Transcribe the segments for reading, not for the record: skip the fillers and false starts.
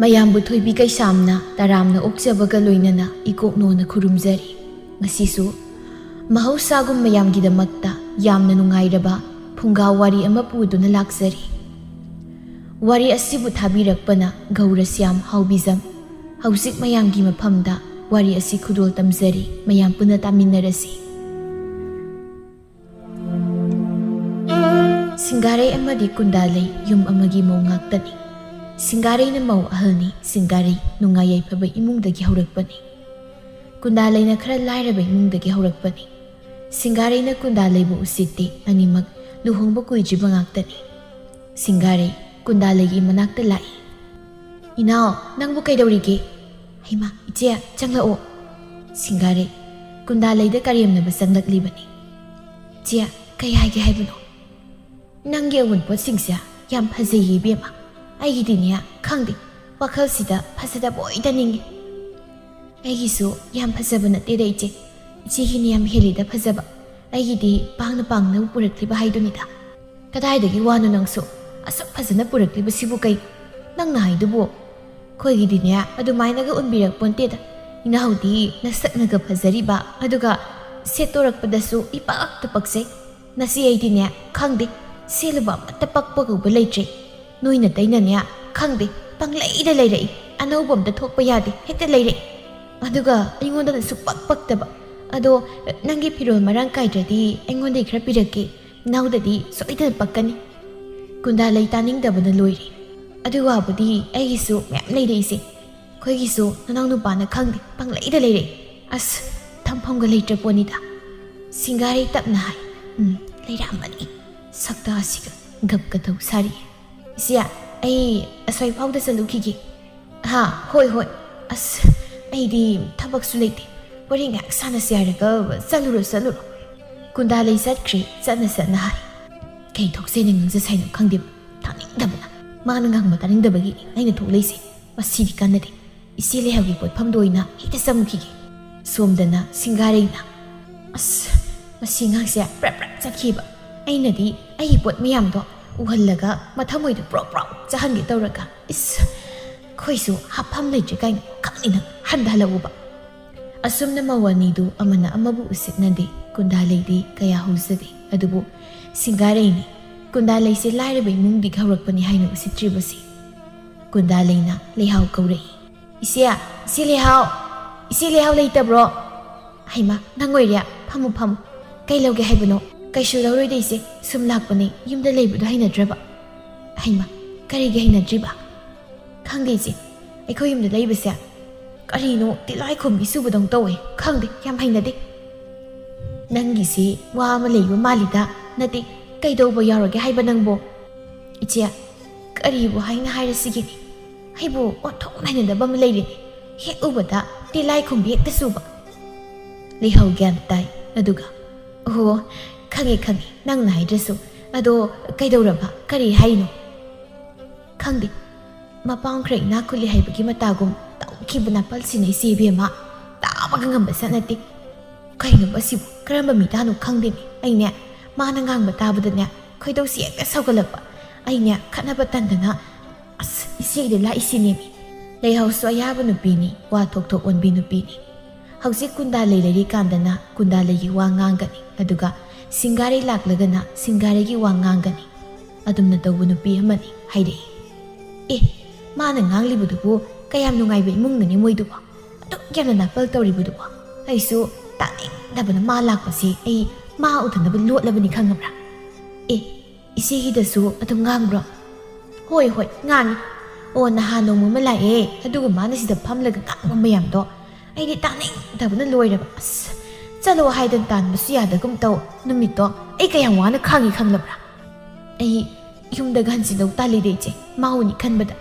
ꯃꯌꯥꯝꯕꯨ ꯊꯣꯏꯕꯤ ꯀꯩꯁꯥꯝꯅ ꯇꯔꯥꯝꯅ ꯑꯣꯛꯆꯕꯒ ꯂꯣꯏꯅꯅ ꯏꯀꯣꯛꯅꯣꯅ ꯈꯨꯔꯨꯝꯖꯔꯤ꯫ ꯉꯁꯤꯁꯨ ꯃꯍꯧꯁꯥꯒꯨꯝ ꯃꯌꯥꯝꯒꯤꯗꯃꯛꯇ ꯌꯥꯝꯅ ꯅꯨꯡꯉꯥꯏꯔꯕ ꯐꯨꯡꯒꯥ ꯋꯥꯔꯤ ꯑꯃ ꯄꯨꯗꯨꯅ ꯂꯥꯛꯆꯔꯤ꯫ ꯋꯥꯔꯤ ꯑꯁꯤꯕꯨ ꯊꯥꯕꯤꯔꯛꯄꯅ ꯒꯧꯔꯁ꯭ꯌꯥꯝ ꯍꯥꯎꯕꯤꯖꯝ꯫ ꯍꯧꯖꯤꯛ ꯃꯌꯥꯝꯒꯤ ꯃꯐꯝꯗ ꯋꯥꯔꯤ ꯑꯁꯤ ꯈꯨꯗꯣꯜ ꯇꯝꯖꯔꯤ, ꯃꯌꯥꯝ ꯄꯨꯟꯅ ꯇꯥꯃꯤꯟꯅꯔꯁꯤ꯫ ꯁꯤꯡꯒꯥꯔꯩ ꯑꯃꯗꯤ ꯀꯨꯟꯗꯥꯂꯩ ꯌꯨꯝ ꯑꯃꯒꯤ ꯃꯧ ꯉꯥꯛꯇꯅꯤ꯫ ꯁꯤꯡꯒꯥꯔꯩꯅ ꯃꯧ ꯑꯍꯜꯅꯤ꯫ ꯁꯤꯡꯒꯥꯔꯩ ꯅꯨꯡꯉꯥꯏ ꯌꯥꯏꯐꯕ ꯏꯃꯨꯡꯗꯒꯤ ꯍꯧꯔꯛꯄꯅꯤ꯫ ꯀꯨꯟꯗꯥꯂꯩꯅ ꯈꯔ ꯂꯥꯏꯔꯕ ꯏꯃꯨꯡꯗꯒꯤ ꯍꯧꯔꯛꯄꯅꯤ꯫ ꯁꯤꯡꯒꯥꯔꯩꯅ ꯀꯨꯟꯗꯥꯂꯩꯕꯨ ꯎꯁꯤꯠꯇꯤ, ꯑꯅꯤꯃꯛ ꯂꯨꯍꯣꯡꯕ ꯀꯨꯏꯗ꯭ꯔꯤꯕ ꯉꯥꯛꯇꯅꯤ꯫ ꯁꯤꯡꯒꯥꯔꯩ ꯀꯨꯟꯗꯥꯂꯩꯒꯤ ꯃꯅꯥꯛꯇ ꯂꯥꯛꯏ꯫ "ꯏꯅꯥꯎ, ꯅꯪꯕꯨ ꯀꯩꯗꯧꯔꯤꯒꯦ?" "ꯍꯩꯃꯥ ꯏꯆꯦ, ꯆꯪꯂꯛꯑꯣ." ꯁꯤꯡꯒꯥꯔꯩ ꯀꯨꯟꯗꯥꯂꯩꯗ ꯀꯔꯦꯝꯅꯕ ꯆꯪꯂꯛꯂꯤꯕꯅꯤ꯫ "ꯏꯆꯦ, ꯀꯩ ꯍꯥꯏꯒꯦ ꯍꯥꯏꯕꯅꯣ?" "ꯅꯪꯒꯤ ꯑꯋꯨꯟꯄꯣꯠꯁꯤꯡꯁꯦ ꯌꯥꯝ ꯐꯖꯩꯌꯦ ꯏꯕꯦꯝꯃ꯫ ꯑꯩꯒꯤꯗꯤꯅꯦ ꯈꯪꯗꯦ, ꯋꯥꯈꯜꯁꯤꯗ ꯐꯖꯗꯕ ꯑꯣꯏꯇ ꯅꯤꯡꯉꯤ." "ꯑꯩꯒꯤꯁꯨ ꯌꯥꯝ ꯐꯖꯕ ꯅꯠꯇꯦꯗ ꯏꯆꯦ, ꯏꯆꯦꯒꯤꯅ ꯌꯥꯝ ꯍꯦꯜꯂꯤꯗ ꯐꯖꯕ꯫ ꯑꯩꯒꯤꯗꯤ ꯄꯥꯡꯅ ꯄꯥꯡꯅꯕ ꯄꯨꯔꯛꯂꯤꯕ ꯍꯥꯏꯗꯨꯅꯤꯗ." "ꯀꯗꯥꯏꯗꯒꯤ ꯋꯥꯅꯣ ꯅꯪꯁꯨ? ꯑꯁꯨꯛ ꯐꯖꯅ ꯄꯨꯔꯛꯂꯤꯕꯁꯤꯕꯨ ꯀꯩ? ꯅꯪꯅ ꯍꯥꯏꯗꯨꯕꯨ ꯑꯩꯈꯣꯏꯒꯤꯗꯤꯅꯦ ꯑꯗꯨꯃꯥꯏꯅꯒ ꯎꯟꯕꯤꯔꯛꯄꯣꯟꯇꯦꯗ꯫ ꯏꯅꯥꯎꯗꯤ ꯅꯁꯛꯅꯒ ꯐꯖꯔꯤꯕ, ꯑꯗꯨꯒ ꯁꯦꯠꯇꯣꯔꯛꯄꯗꯁꯨ ꯏꯄꯛꯇ ꯄꯛꯆꯩ꯫ ꯅꯁꯤ ꯑꯩꯗꯤꯅꯦ ꯈꯪꯗꯦ, ꯁꯦꯠꯂꯨꯕ ꯑꯃꯠꯇ ꯄꯛꯄ ꯀꯧꯕ ꯂꯩꯇ꯭ꯔꯦ꯫ ꯅꯣꯏꯅ ꯇꯩꯅꯅꯦ ꯈꯪꯗꯦ, ꯄꯪꯂꯩꯗ ꯂꯩꯔꯛꯏ꯫ ꯑꯅꯧꯕ ꯑꯝꯇ ꯊꯣꯛꯄ ꯌꯥꯗꯦ, ꯍꯦꯛꯇ ꯂꯩꯔꯛꯏ꯫ ꯑꯗꯨꯒ ꯑꯩꯉꯣꯟꯗꯅ ꯁꯨꯛꯄꯛ ꯄꯛꯇꯕ꯫ ꯑꯗꯣ ꯅꯪꯒꯤ ꯐꯤꯔꯣꯜ ꯃꯔꯥꯡ ꯀꯥꯏꯗ꯭ꯔꯗꯤ ꯑꯩꯉꯣꯟꯗꯩ ꯈꯔ ꯄꯤꯔꯛꯀꯦ, ꯏꯅꯥꯎꯗꯗꯤ ꯁꯣꯏꯗꯅ ꯄꯛꯀꯅꯤ." ꯀꯨꯟꯗꯥꯂꯩ ꯇꯥꯅꯤꯡꯗꯕꯅ ꯂꯣꯏꯔꯦ꯫ "ꯑꯗꯨ ꯋꯥꯕꯨꯗꯤ ꯑꯩꯒꯤꯁꯨ ꯃꯌꯥꯝ ꯂꯩꯔꯛꯏꯁꯦ. ꯑꯩꯈꯣꯏꯒꯤꯁꯨ ꯅꯅꯥꯎ ꯅꯨꯄꯥꯅ ꯈꯪꯗꯦ ꯄꯪꯂꯩꯗ ꯂꯩꯔꯛꯏ. ꯑꯁ, ꯊꯝꯐꯝꯒ ꯂꯩꯇ꯭ꯔ ꯄꯣꯠꯅꯤꯗ." ꯁꯤꯡꯒꯥꯔꯩ ꯇꯞꯅ ꯍꯥꯏ꯫ "ꯂꯩꯔꯛꯑꯝꯃꯅꯤ." ꯁꯛꯇꯥꯁꯤꯒ ꯒꯞꯀ ꯇꯧ ꯁꯥꯔꯤꯌꯦ꯫ "ꯏꯆꯦ, ꯑꯩ ꯑꯁ꯭ꯋꯥꯏ ꯐꯥꯎꯗ ꯆꯠꯂꯨꯈꯤꯒꯦ." ꯍꯣꯏ ꯍꯣꯏ. ꯑꯁ, ꯑꯩꯗꯤ ꯊꯕꯛꯁꯨ ꯂꯩꯇꯦ. ꯋꯥꯔꯤ ꯉꯥꯏꯍꯥꯛ ꯁꯥꯟꯅꯁꯤ ꯍꯥꯏꯔꯒ ꯆꯠꯂꯨꯔꯣ." ꯀꯨꯟꯗꯥꯂꯩ ꯆꯠꯈ꯭ꯔꯦ ꯆꯠꯅ ꯍꯥꯏ꯫ ꯀꯩ ꯊꯣꯛꯁꯦꯅ ꯉꯥꯡꯖꯁꯥꯏꯅꯣ ꯈꯪꯗꯦꯕ, ꯇꯥꯅꯤꯡꯗꯕꯅ꯫ ꯃꯥꯅ ꯉꯥꯡꯕ ꯇꯥꯅꯤꯡꯗꯕꯒꯤ ꯑꯩꯅ ꯊꯣꯛꯂꯛꯏꯁꯦ. ꯃꯁꯤꯗꯤ ꯀꯥꯟꯅꯗꯦ. ꯏꯆꯦ ꯂꯩꯍꯥꯎꯒꯤ ꯄꯣꯠꯐꯝꯗ ꯑꯣꯏꯅ ꯍꯦꯛꯇ ꯆꯪꯈꯤꯒꯦ꯫ ꯁꯣꯝꯗꯅ ꯁꯤꯡꯒꯥꯔꯩꯅ, "ꯑꯁ, ꯃꯁꯤ ꯉꯥꯡꯁꯦ ꯄ꯭ꯔꯞ ꯆꯠꯈꯤꯕ. ꯑꯩꯅꯗꯤ ꯑꯩꯒꯤ ꯄꯣꯠ ꯃꯌꯥꯝꯗꯣ ꯎꯍꯜꯂꯒ ꯃꯊꯃꯣꯏꯗ ꯄ꯭ꯔꯣꯞ ꯆꯥꯍꯟꯒꯦ ꯇꯧꯔꯒ, ꯏꯁ, ꯑꯩꯈꯣꯏꯁꯨ ꯍꯥꯞꯐꯝ ꯂꯩꯇ꯭ꯔꯦ ꯀꯥꯏꯅ ꯈꯪꯅꯤꯅ ꯍꯟꯊꯍꯜꯂꯛꯎꯕ." ꯑꯁꯨꯝꯅ ꯃꯧ ꯑꯅꯤꯗꯨ ꯑꯃꯅ ꯑꯃꯕꯨ ꯎꯁꯤꯠꯅꯗꯦ꯫ ꯀꯨꯟꯗꯥꯂꯩꯗꯤ ꯀꯌꯥ ꯍꯧꯖꯗꯦ, ꯑꯗꯨꯕꯨ ꯁꯤꯡꯒꯥꯔꯩꯅꯤ ꯀꯨꯟꯗꯥꯂꯩꯁꯦ ꯂꯥꯏꯔꯕ ꯏꯃꯨꯡꯗꯒꯤ ꯍꯧꯔꯛꯄꯅꯤ ꯍꯥꯏꯅ ꯎꯁꯤꯠꯇ꯭ꯔꯤꯕꯁꯤ꯫ ꯀꯨꯟꯗꯥꯂꯩꯅ ꯂꯩꯍꯥꯎ ꯀꯧꯔꯛꯏ꯫ "ꯏꯆꯦ ꯂꯩꯍꯥꯎ! ꯏꯆꯦ ꯂꯩꯍꯥꯎ ꯂꯩꯇꯕ꯭ꯔꯣ?" "ꯍꯩꯃꯥ, ꯅꯪ ꯑꯣꯏꯔꯦ? ꯐꯝꯃꯨ." "ꯀꯩ ꯂꯧꯒꯦ ꯍꯥꯏꯕꯅꯣ?" "ꯀꯩꯁꯨ ꯂꯧꯔꯣꯏꯗ ꯏꯆꯦ, ꯁꯨꯝ ꯂꯥꯛꯄꯅꯦ. ꯌꯨꯝꯗ ꯂꯩꯕꯗꯣ ꯍꯩꯅꯗ꯭ꯔꯕ." "ꯍꯩꯃꯥ, ꯀꯔꯤꯒꯤ ꯍꯩꯅꯗ꯭ꯔꯤꯕ?" "ꯈꯪꯗꯦ ꯏꯆꯦ, ꯑꯩꯈꯣই ꯌꯨꯝꯗ ꯂꯩꯕꯁꯦ ꯀꯔꯤꯅꯣ ꯇꯤꯜꯂꯥꯏꯈꯣꯝꯕꯤ ꯆꯨꯕꯗꯧ ꯇꯧꯋꯦ. ꯈꯪꯗꯦ, ꯌꯥꯝ ꯍꯩꯅꯗꯦ." "ꯅꯪꯒꯤꯁꯤ ꯋꯥ ꯑꯃ ꯂꯩꯕ ꯃꯥꯜꯂꯤꯗ. ꯅꯠꯇꯦ, ꯀꯩꯗꯧꯕ ꯌꯥꯎꯔꯒꯦ ꯍꯥꯏꯕ ꯅꯪꯕꯣ?" "ꯏꯆꯦ, ꯀꯔꯤꯕꯨ ꯍꯥꯏꯅ ꯍꯥꯏꯔꯁꯤꯒꯦꯅꯦ? ꯑꯩꯕꯨ ꯑꯣꯟꯊꯣꯛꯅ ꯍꯩꯅꯗꯕ ꯑꯃ ꯂꯩꯔꯦꯅꯦ. ꯍꯦꯛ ꯎꯕꯗ ꯇꯤꯜꯂꯥꯏꯈꯣꯝꯕꯤ ꯍꯦꯛꯇ ꯆꯨꯕ." ꯂꯩꯍꯥꯎ ꯒ꯭ꯌꯥꯟ ꯇꯥꯏ, ꯑꯗꯨꯒ "ꯑꯣ, ꯈꯪꯉꯦ, ꯅꯪꯅ ꯍꯥꯏꯗ꯭ꯔꯁꯨ. ꯑꯗꯣ ꯀꯩꯗꯧꯔꯕ? ꯀꯔꯤ ꯍꯥꯏꯔꯤꯅꯣ?" "ꯈꯪꯗꯦ, ꯃꯄꯥꯝ ꯈꯔ ꯏꯅꯥꯛ ꯈꯨꯜꯂꯤ ꯍꯥꯏꯕꯒꯤ ꯃꯇꯥꯒꯨꯝ ꯇꯧꯈꯤꯕꯅ ꯄꯜꯁꯤꯅ ꯏꯆꯦ ꯏꯕꯦꯝꯃ, ꯇꯥꯕꯒ ꯉꯝꯕ ꯆꯠ ꯅꯠꯇꯦ꯫ ꯀꯩꯅꯣ ꯑꯁꯤꯕꯨ ꯀꯔꯝꯕ ꯃꯤꯇꯥꯅꯣ ꯈꯪꯗꯦꯅꯦ. ꯑꯩꯅꯦ ꯃꯥꯅ ꯉꯥꯡꯕ ꯇꯥꯕꯗꯅꯦ ꯈꯣꯏꯗꯧꯁꯤ ꯍꯦꯛꯇ ꯁꯧꯒꯠꯂꯛꯄ. ꯑꯩꯅꯦ ꯈꯠꯅꯕ ꯇꯟꯗꯅ ꯑꯁ ꯏꯆꯦꯗ ꯂꯥꯛꯏꯁꯤꯅꯦꯃꯤ." ꯂꯩꯍꯥꯎꯁꯨ ꯑꯌꯥꯕ ꯅꯨꯄꯤꯅꯤ, ꯋꯥ ꯊꯣꯛ ꯑꯣꯟꯕꯤ ꯅꯨꯄꯤꯅꯤ꯫ ꯍꯧꯖꯤꯛ ꯀꯨꯟꯗꯥꯂꯩ ꯂꯩꯔꯤꯀꯥꯟꯗꯅ ꯀꯨꯟꯗꯥꯂꯩꯒꯤ ꯋꯥ ꯉꯥꯡꯒꯅꯤ, ꯑꯗꯨꯒ ꯁꯤꯡꯒꯥꯔꯩ ꯂꯥꯛꯂꯒꯅ ꯁꯤꯡꯒꯥꯔꯩꯒꯤ ꯋꯥ ꯉꯥꯡꯒꯅꯤ꯫ ꯑꯗꯨꯝꯅ ꯇꯧꯕ ꯅꯨꯄꯤ ꯑꯃꯅꯤ ꯍꯥꯏꯔꯛꯏ꯫ "ꯃꯥꯅ ꯉꯥꯡꯂꯤꯕꯗꯨꯕꯨ ꯀꯌꯥꯝ ꯅꯨꯡꯉꯥꯏꯕ ꯏꯃꯨꯡꯅꯅꯤ ꯃꯣꯏꯗꯨꯕꯨ, ꯑꯗꯨꯛ ꯌꯥꯝꯅ ꯅꯥꯄꯜ ꯇꯧꯔꯤꯕꯗꯨꯕꯨ? ꯑꯩꯁꯨ ꯇꯥꯅꯤꯡꯗꯕꯅ ꯃꯥ ꯂꯥꯛꯄꯁꯤ ꯑꯩ ꯃꯥ ꯎꯗꯅꯕ ꯂꯣꯠꯂꯕꯅꯤ ꯈꯪꯉꯕ꯭ꯔꯥ?" "ꯏꯆꯦꯒꯤꯗꯁꯨ ꯑꯗꯨꯝ ꯉꯥꯡꯕ꯭ꯔꯣ?" ꯍꯣꯏ, ꯉꯥꯡꯉꯤ." "ꯑꯣ, ꯅꯍꯥꯟ ꯅꯣꯡꯃ ꯑꯃ ꯂꯥꯛꯑꯦ, ꯑꯗꯨꯒ ꯃꯥꯅ ꯁꯤꯗ ꯐꯝꯂꯒ ꯉꯥꯡꯕ ꯃꯌꯥꯝꯗꯣ ꯑꯩꯗꯤ ꯇꯥꯅꯤꯡꯗꯕꯅ ꯂꯣꯏꯔꯕ. ꯑꯁ, ꯆꯠꯂꯣ ꯍꯥꯏꯗꯅ ꯇꯥꯟꯕꯁꯨ ꯌꯥꯗꯒꯨꯝ ꯇꯧ. ꯅꯨꯃꯤꯠꯇꯣ ꯑꯩ ꯀꯌꯥꯝ ꯋꯥꯅ ꯈꯥꯡꯉꯤ ꯈꯪꯂꯕ꯭ꯔꯥ? ꯑꯩ ꯌꯨꯝꯗꯒ ꯍꯟꯖꯤꯟꯗꯧ ꯇꯥꯜꯂꯤꯗ ꯏꯆꯦ, ꯃꯥꯎꯅꯤ ꯈꯟꯕꯗ."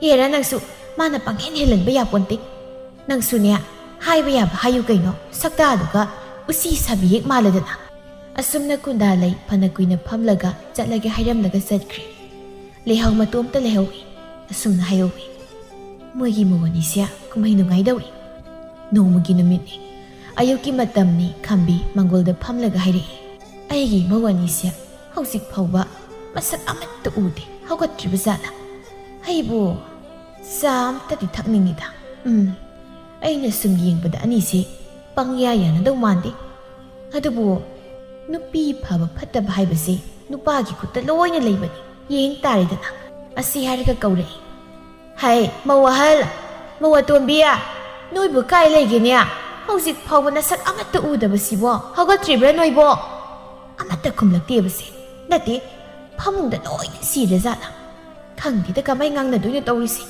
"ꯍꯦꯔꯥ ꯅꯪꯁꯨ, ꯃꯥꯅ ꯄꯪꯍꯦꯟ ꯍꯦꯜꯍꯟꯕ ꯌꯥꯄꯣꯟꯇꯦ. ꯅꯪꯁꯨꯅꯦ ꯍꯥꯏꯕ ꯌꯥꯕ ꯍꯥꯏꯌꯨ ꯀꯩꯅꯣ, ꯁꯛꯇꯥꯗꯨꯒ ꯎꯁꯤ ꯁꯥꯕꯤ ꯍꯦꯛ ꯃꯥꯜꯂꯗꯅ." ꯑꯁꯨꯝꯅ ꯀꯨꯟꯗꯥꯂꯩ ꯐꯅ ꯀꯨꯏꯅ ꯐꯝꯂꯒ ꯆꯠꯂꯒꯦ ꯍꯥꯏꯔꯝꯂꯒ ꯆꯠꯈ꯭ꯔꯦ꯫ ꯂꯩꯍꯥꯎ ꯃꯇꯣꯝꯇ ꯂꯩꯍꯧꯏ꯫ ꯑꯁꯨꯝꯅ ꯍꯥꯏꯍꯧꯏ: "ꯃꯣꯏꯒꯤ ꯃꯧ ꯑꯅꯤꯁꯦ ꯀꯨꯝꯍꯩ ꯅꯨꯡꯉꯥꯏꯗꯧꯔꯤ." ꯅꯣꯡꯃꯒꯤ ꯅꯨꯃꯤꯠꯅꯤ, ꯑꯌꯨꯛꯀꯤ ꯃꯇꯝꯅꯤ꯫ ꯈꯥꯝꯕꯤ ꯃꯪꯒꯣꯜꯗ ꯐꯝꯂꯒ ꯍꯥꯏꯔꯛꯏ: "ꯑꯩꯒꯤ ꯃꯧ ꯑꯅꯤꯁꯦ ꯍꯧꯖꯤꯛ ꯐꯥꯎꯕ ꯃꯁꯛ ꯑꯃꯠꯇ ꯎꯗꯦ, ꯍꯧꯒꯠꯇ꯭ꯔꯤꯕ ꯖꯥꯠꯂ? ꯑꯩꯕꯨ ꯆꯥꯝꯇꯗꯤ ꯊꯛꯅꯤꯡꯉꯤꯗ ꯑꯩꯅ ꯁꯨꯝ ꯌꯦꯡꯕꯗ ꯑꯅꯤꯁꯤ ꯄꯪꯌꯥ ꯌꯥꯅꯗꯧ ꯃꯥꯟꯗꯦ ꯑꯗꯨꯕꯨ ꯅꯨꯄꯤ ꯐꯕ ꯐꯠꯇꯕ ꯍꯥꯏꯕꯁꯤ ꯅꯨꯄꯥꯒꯤ ꯈꯨꯠꯇ ꯂꯣꯏꯅ ꯂꯩꯕꯅꯤ ꯌꯦꯡ ꯇꯥꯔꯦꯗꯅ ꯑꯁꯤ ꯍꯥꯏꯔꯒ ꯀꯧꯔꯛꯏ ꯍꯩ ꯃꯧ ꯑꯍꯜ ꯃꯧ ꯑꯇꯣꯝꯕꯤꯌꯥ ꯅꯣꯏꯕꯨ ꯀꯥꯏ ꯂꯩꯒꯦꯅꯦ ꯍꯧꯖꯤꯛ ꯐꯥꯎꯕ ꯅꯁꯛ ꯑꯃꯠꯇ ꯎꯗꯕꯁꯤꯕꯣ ꯍꯧꯒꯠꯇ꯭ꯔꯤꯕ꯭ꯔꯥ ꯅꯣꯏꯕꯣ ꯑꯃꯠꯇ ꯈꯨꯝꯂꯛꯇꯦꯕꯁꯦ ꯅꯠꯇꯦ ꯐꯃꯨꯡꯗ ꯂꯣꯏꯅ ꯁꯤꯔꯖꯥꯠꯂ ꯈꯪꯗꯦꯗ ꯀꯃꯥꯏ ꯉꯥꯡꯅꯗꯣꯏꯅꯣ ꯇꯧꯔꯤꯁꯦ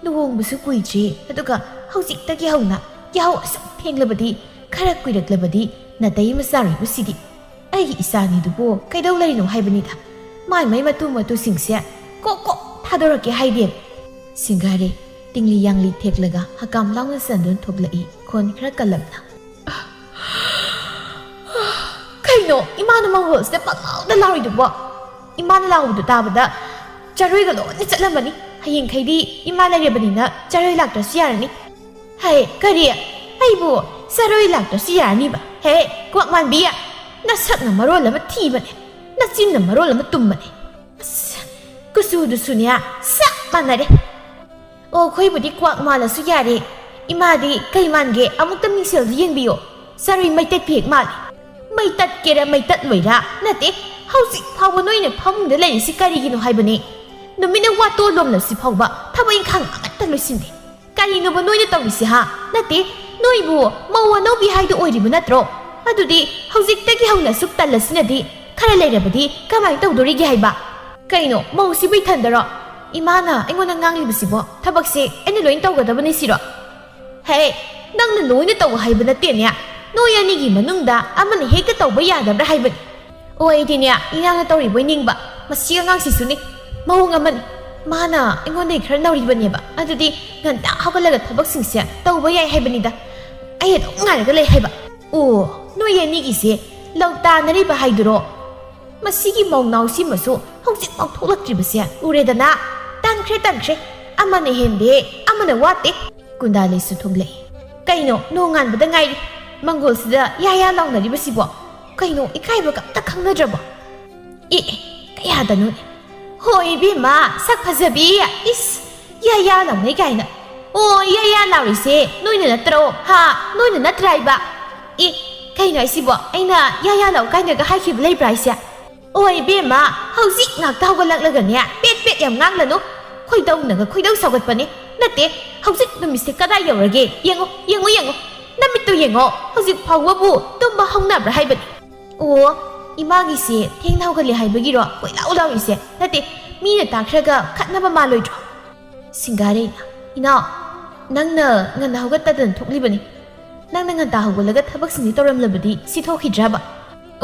ꯂꯨꯍꯣꯡꯕꯁꯨ ꯀꯨꯏꯗ꯭ꯔꯤ ꯑꯗꯨꯒ ꯍꯧꯖꯤꯛꯇꯒꯤ ꯍꯧꯅ ꯌꯥꯍꯧ ꯑꯁꯨꯛ ꯊꯦꯡꯂꯕꯗꯤ ꯈꯔ ꯀꯨꯏꯔꯛꯂꯕꯗꯤ ꯅꯥꯇꯩ ꯑꯃ ꯆꯥꯔꯣꯏꯕꯁꯤꯗꯤ ꯑꯩꯒꯤ ꯏꯆꯥꯅꯤꯗꯨꯕꯨ ꯀꯩꯗꯧ ꯂꯩꯔꯤꯅꯣ ꯍꯥꯏꯕꯅꯤꯗ ꯃꯥꯏ ꯃꯇꯨꯁꯤꯡꯁꯦ ꯀꯣꯛ ꯀꯣꯛ ꯊꯥꯗꯣꯔꯛꯀꯦ ꯍꯥꯏꯗꯦ ꯁꯤꯡꯒꯥꯔꯦ ꯇꯤꯡꯂꯤ ꯌꯥꯡꯂꯤ ꯊꯦꯛꯂꯒ ꯍꯀꯥꯝ ꯂꯥꯎꯅ ꯆꯟꯗꯨꯅ ꯊꯣꯛꯂꯛꯏ ꯈꯣꯟ ꯈꯔ ꯀꯜꯂꯞꯅ ꯀꯩꯅꯣ ꯏꯃꯥꯅ ꯃꯪꯒꯣꯜꯁꯤꯗ ꯄꯪꯂꯥꯎꯗ ꯂꯥꯎꯔꯤꯗꯨꯕꯣ ꯏꯃꯥꯅ ꯂꯥꯎꯕꯗꯨ ꯇꯥꯕꯗ ꯆꯔꯣꯏꯒ ꯂꯣꯏꯅ ꯆꯠꯂꯝꯃꯅꯤ ꯍꯌꯦꯡꯈꯩꯗꯤ ꯏꯃꯥ ꯂꯩꯔꯕꯅꯤꯅ ꯆꯔꯣꯏ ꯂꯥꯛꯇ꯭ꯔꯁꯨ ꯌꯥꯔꯅꯤ ꯍꯩ ꯀꯔꯤ ꯑꯩꯕꯨ ꯆꯔꯣꯏ ꯂꯥꯛꯇ꯭ꯔꯁꯨ ꯌꯥꯔꯅꯤꯕ ꯍꯦ ꯀ꯭ꯋꯥꯛ ꯃꯥꯟꯕꯤ ꯅꯁꯛꯅ ꯃꯔꯣꯜ ꯑꯃ ꯊꯤꯕꯅꯦ ꯅꯆꯤꯟꯅ ꯃꯔꯣꯜ ꯑꯃ ꯇꯨꯝꯕꯅꯦ ꯑꯁ ꯀꯨꯆꯨꯗꯨꯁꯨꯅꯦ ꯆꯞ ꯃꯥꯟꯅꯔꯦ ꯑꯣ ꯑꯩꯈꯣꯏꯕꯨꯗꯤ ꯀ꯭ꯋꯥꯛ ꯃꯥꯜꯂꯁꯨ ꯌꯥꯔꯦ ꯏꯃꯥꯗꯤ ꯀꯩ ꯃꯥꯟꯒꯦ ꯑꯃꯨꯛꯇ ꯃꯤꯡꯁꯦꯜꯗꯨ ꯌꯦꯡꯕꯤꯌꯣ ꯆꯔꯣꯏ ꯃꯩꯇꯠ ꯐꯦꯛ ꯃꯥꯜꯂꯦ ꯃꯩ ꯇꯠꯀꯦꯔꯥ ꯃꯩ ꯇꯠꯂꯣꯏꯔꯥ ꯅꯠꯇꯦ ꯍꯧꯖꯤꯛ ꯐꯥꯎꯕ ꯅꯣꯏꯅ ꯐꯃꯨꯡꯗ ꯂꯩꯔꯤꯁꯤ ꯀꯔꯤꯒꯤꯅꯣ ꯍꯥꯏꯕꯅꯦ ꯅꯨꯃꯤꯠꯅ ꯋꯥꯇꯣꯜꯂꯣꯝꯂꯁꯤ ꯐꯥꯎꯕ ꯊꯕꯛ ꯏꯪꯈꯥꯡ ꯑꯃꯠꯇ ꯂꯣꯏꯁꯤꯟꯗꯦ ꯀꯔꯤꯅꯣꯕ ꯅꯣꯏꯅ ꯇꯧꯔꯤꯁꯤ ꯍꯥ ꯅꯠꯇꯦ ꯅꯣꯏꯕꯨ ꯃꯧ ꯑꯅꯧꯕꯤ ꯍꯥꯏꯗꯣ ꯑꯣꯏꯔꯤꯕ ꯅꯠꯇ꯭ꯔꯣ ꯑꯗꯨꯗꯤ ꯍꯧꯖꯤꯛꯇꯒꯤ ꯍꯧꯅ ꯁꯨꯛ ꯇꯜꯂꯁꯤꯅꯗꯤ ꯈꯔ ꯂꯩꯔꯕꯗꯤ ꯀꯃꯥꯏꯅ ꯇꯧꯗꯣꯔꯤꯒꯦ ꯍꯥꯏꯕ ꯀꯩꯅꯣ ꯃꯧꯁꯤꯕꯨ ꯏꯊꯟꯗꯔꯣ ꯏꯃꯥꯅ ꯑꯩꯉꯣꯟꯗ ꯉꯥꯡꯂꯤꯕꯁꯤꯕꯣ ꯊꯕꯛꯁꯦ ꯑꯩꯅ ꯂꯣꯏꯅ ꯇꯧꯒꯗꯕꯅꯤ ꯁꯤꯔꯣ ꯍꯦ ꯅꯪꯅ ꯂꯣꯏꯅ ꯇꯧ ꯍꯥꯏꯕ ꯅꯠꯇꯦꯅꯦ ꯅꯣꯏ ꯑꯅꯤꯒꯤ ꯃꯅꯨꯡꯗ ꯑꯃꯅ ꯍꯦꯛꯇ ꯇꯧꯕ ꯌꯥꯗꯕ꯭ꯔꯥ ꯍꯥꯏꯕꯅꯤ ꯑꯣ ꯑꯩꯗꯤꯅꯦ ꯏꯅꯥꯡꯅ ꯇꯧꯔꯤꯕꯣꯏ ꯅꯤꯡꯕ ꯃꯁꯤ ꯑꯉꯥꯡꯁꯤꯁꯨꯅꯤ ꯃꯑꯣꯡ ꯑꯃꯅꯤ ꯃꯥꯅ ꯑꯩꯉꯣꯟꯗꯒꯤ ꯈꯔ ꯅꯧꯔꯤꯕꯅꯦꯕ ꯑꯗꯨꯗꯤ ꯉꯟꯇꯥ ꯍꯧꯒꯠꯂꯒ ꯊꯕꯛꯁꯤꯡꯁꯦ ꯇꯧꯕ ꯌꯥꯏ ꯍꯥꯏꯕꯅꯤꯗ ꯑꯩ ꯑꯗꯨꯝ ꯉꯥꯏꯔꯒ ꯂꯩ ꯍꯥꯏꯕ ꯑꯣ ꯅꯣꯏ ꯑꯅꯤꯒꯤꯁꯦ ꯂꯧ ꯇꯥꯅꯔꯤꯕ ꯍꯥꯏꯗꯨꯔꯣ ꯃꯁꯤꯒꯤ ꯃꯧꯅꯥꯎꯁꯤꯃꯁꯨ ꯍꯧꯖꯤꯛꯐꯥꯎ ꯊꯣꯛꯂꯛꯇ꯭ꯔꯤꯕꯁꯦ ꯎꯔꯦꯗꯅ ꯇꯟꯈ꯭ꯔꯦ ꯑꯃꯅ ꯍꯦꯟꯗꯦ ꯑꯃꯅ ꯋꯥꯠꯇꯦ ꯀꯨꯟꯗꯥꯂꯩꯁꯨ ꯊꯣꯛꯂꯛꯏ ꯀꯩꯅꯣ ꯅꯣꯡ ꯉꯥꯟꯕꯗ ꯉꯥꯏꯔꯤ ꯃꯪꯒꯣꯜꯁꯤꯗ ꯌꯥ ꯂꯥꯎꯅꯔꯤꯕꯁꯤꯕꯣ ꯀꯩꯅꯣ ꯏꯀꯥꯏꯕꯒ ꯑꯝꯇ ꯈꯪꯅꯗ꯭ꯔꯕꯣ ꯀꯌꯥꯗꯅꯣꯅꯦ ꯍꯣꯏ 이ꯕꯦꯝꯃ ꯁꯛ ꯐꯖꯕꯤ ꯏꯁ ꯌꯥ ꯂꯥꯎꯅꯩ ꯀꯥꯏꯅ ꯑꯣ ꯌꯥ ꯂꯥꯎꯔꯤꯁꯦ ꯅꯣꯏꯅ ꯅꯠꯇ꯭ꯔꯣ ꯍꯥ ꯅꯣꯏꯅ ꯅꯠꯇ꯭ꯔꯥ ꯍꯥꯏꯕ ꯀꯩꯅꯣ ꯑꯩꯁꯤꯕꯣ ꯑꯩꯅ ꯌꯥ ꯂꯥꯎ ꯀꯥꯏꯅꯒ ꯍꯥꯏꯈꯤꯕ ꯂꯩꯕ꯭ꯔꯥ ꯍꯥꯏꯁꯦ ꯑꯣ 이ꯕꯦꯝꯃ ꯍꯧꯖꯤꯛ ꯉꯥꯛꯇ ꯍꯧꯒꯠꯂꯛꯂꯒꯅꯦ ꯄꯦꯠ ꯌꯥꯝ ꯉꯥꯡꯂꯅꯨ ꯈꯣꯏꯗꯧ ꯁꯥꯎꯒꯠꯄꯅꯦ ꯅꯠꯇꯦ ꯍꯧꯖꯤꯛ ꯅꯨꯃꯤꯠꯁꯦ ꯀꯗꯥꯏ ꯌꯧꯔꯒꯦ ꯌꯦꯡꯉꯣ ꯅꯃꯤꯠꯇꯨ ꯌꯦꯡꯉꯣ ꯍꯧꯖꯤꯛ ꯐꯥꯎꯕꯕꯨ ꯇꯨꯝꯕ ꯍꯧꯅꯕ꯭ꯔꯥ ꯍꯥꯏꯕꯅꯤ ꯑꯣ ꯏꯃꯥꯒꯤꯁꯦ ꯊꯦꯡꯅ ꯍꯧꯒꯠꯂꯦ ꯍꯥꯏꯕꯒꯤꯔꯣ ꯀꯣꯏꯂꯥꯎ ꯂꯥꯎꯔꯤꯁꯦ ꯅꯠꯇꯦ ꯃꯤꯅ ꯇꯥꯈ꯭ꯔꯒ ꯈꯠꯅꯕ ꯃꯥꯜꯂꯣꯏꯗ꯭ꯔꯣ ꯁꯤꯡꯒꯥꯔꯩꯅ ꯏꯅꯥꯎ ꯅꯪꯅ ꯉꯟꯅ ꯍꯧꯒꯠꯇꯗꯅ ꯊꯣꯛꯂꯤꯕꯅꯤ ꯅꯪꯅ ꯉꯟꯇꯥ ꯍꯧꯒꯠꯂꯒ ꯊꯕꯛꯁꯤꯡꯁꯦ ꯇꯧꯔꯝꯂꯕꯗꯤ ꯁꯤ ꯊꯣꯛꯈꯤꯗ꯭ꯔꯕ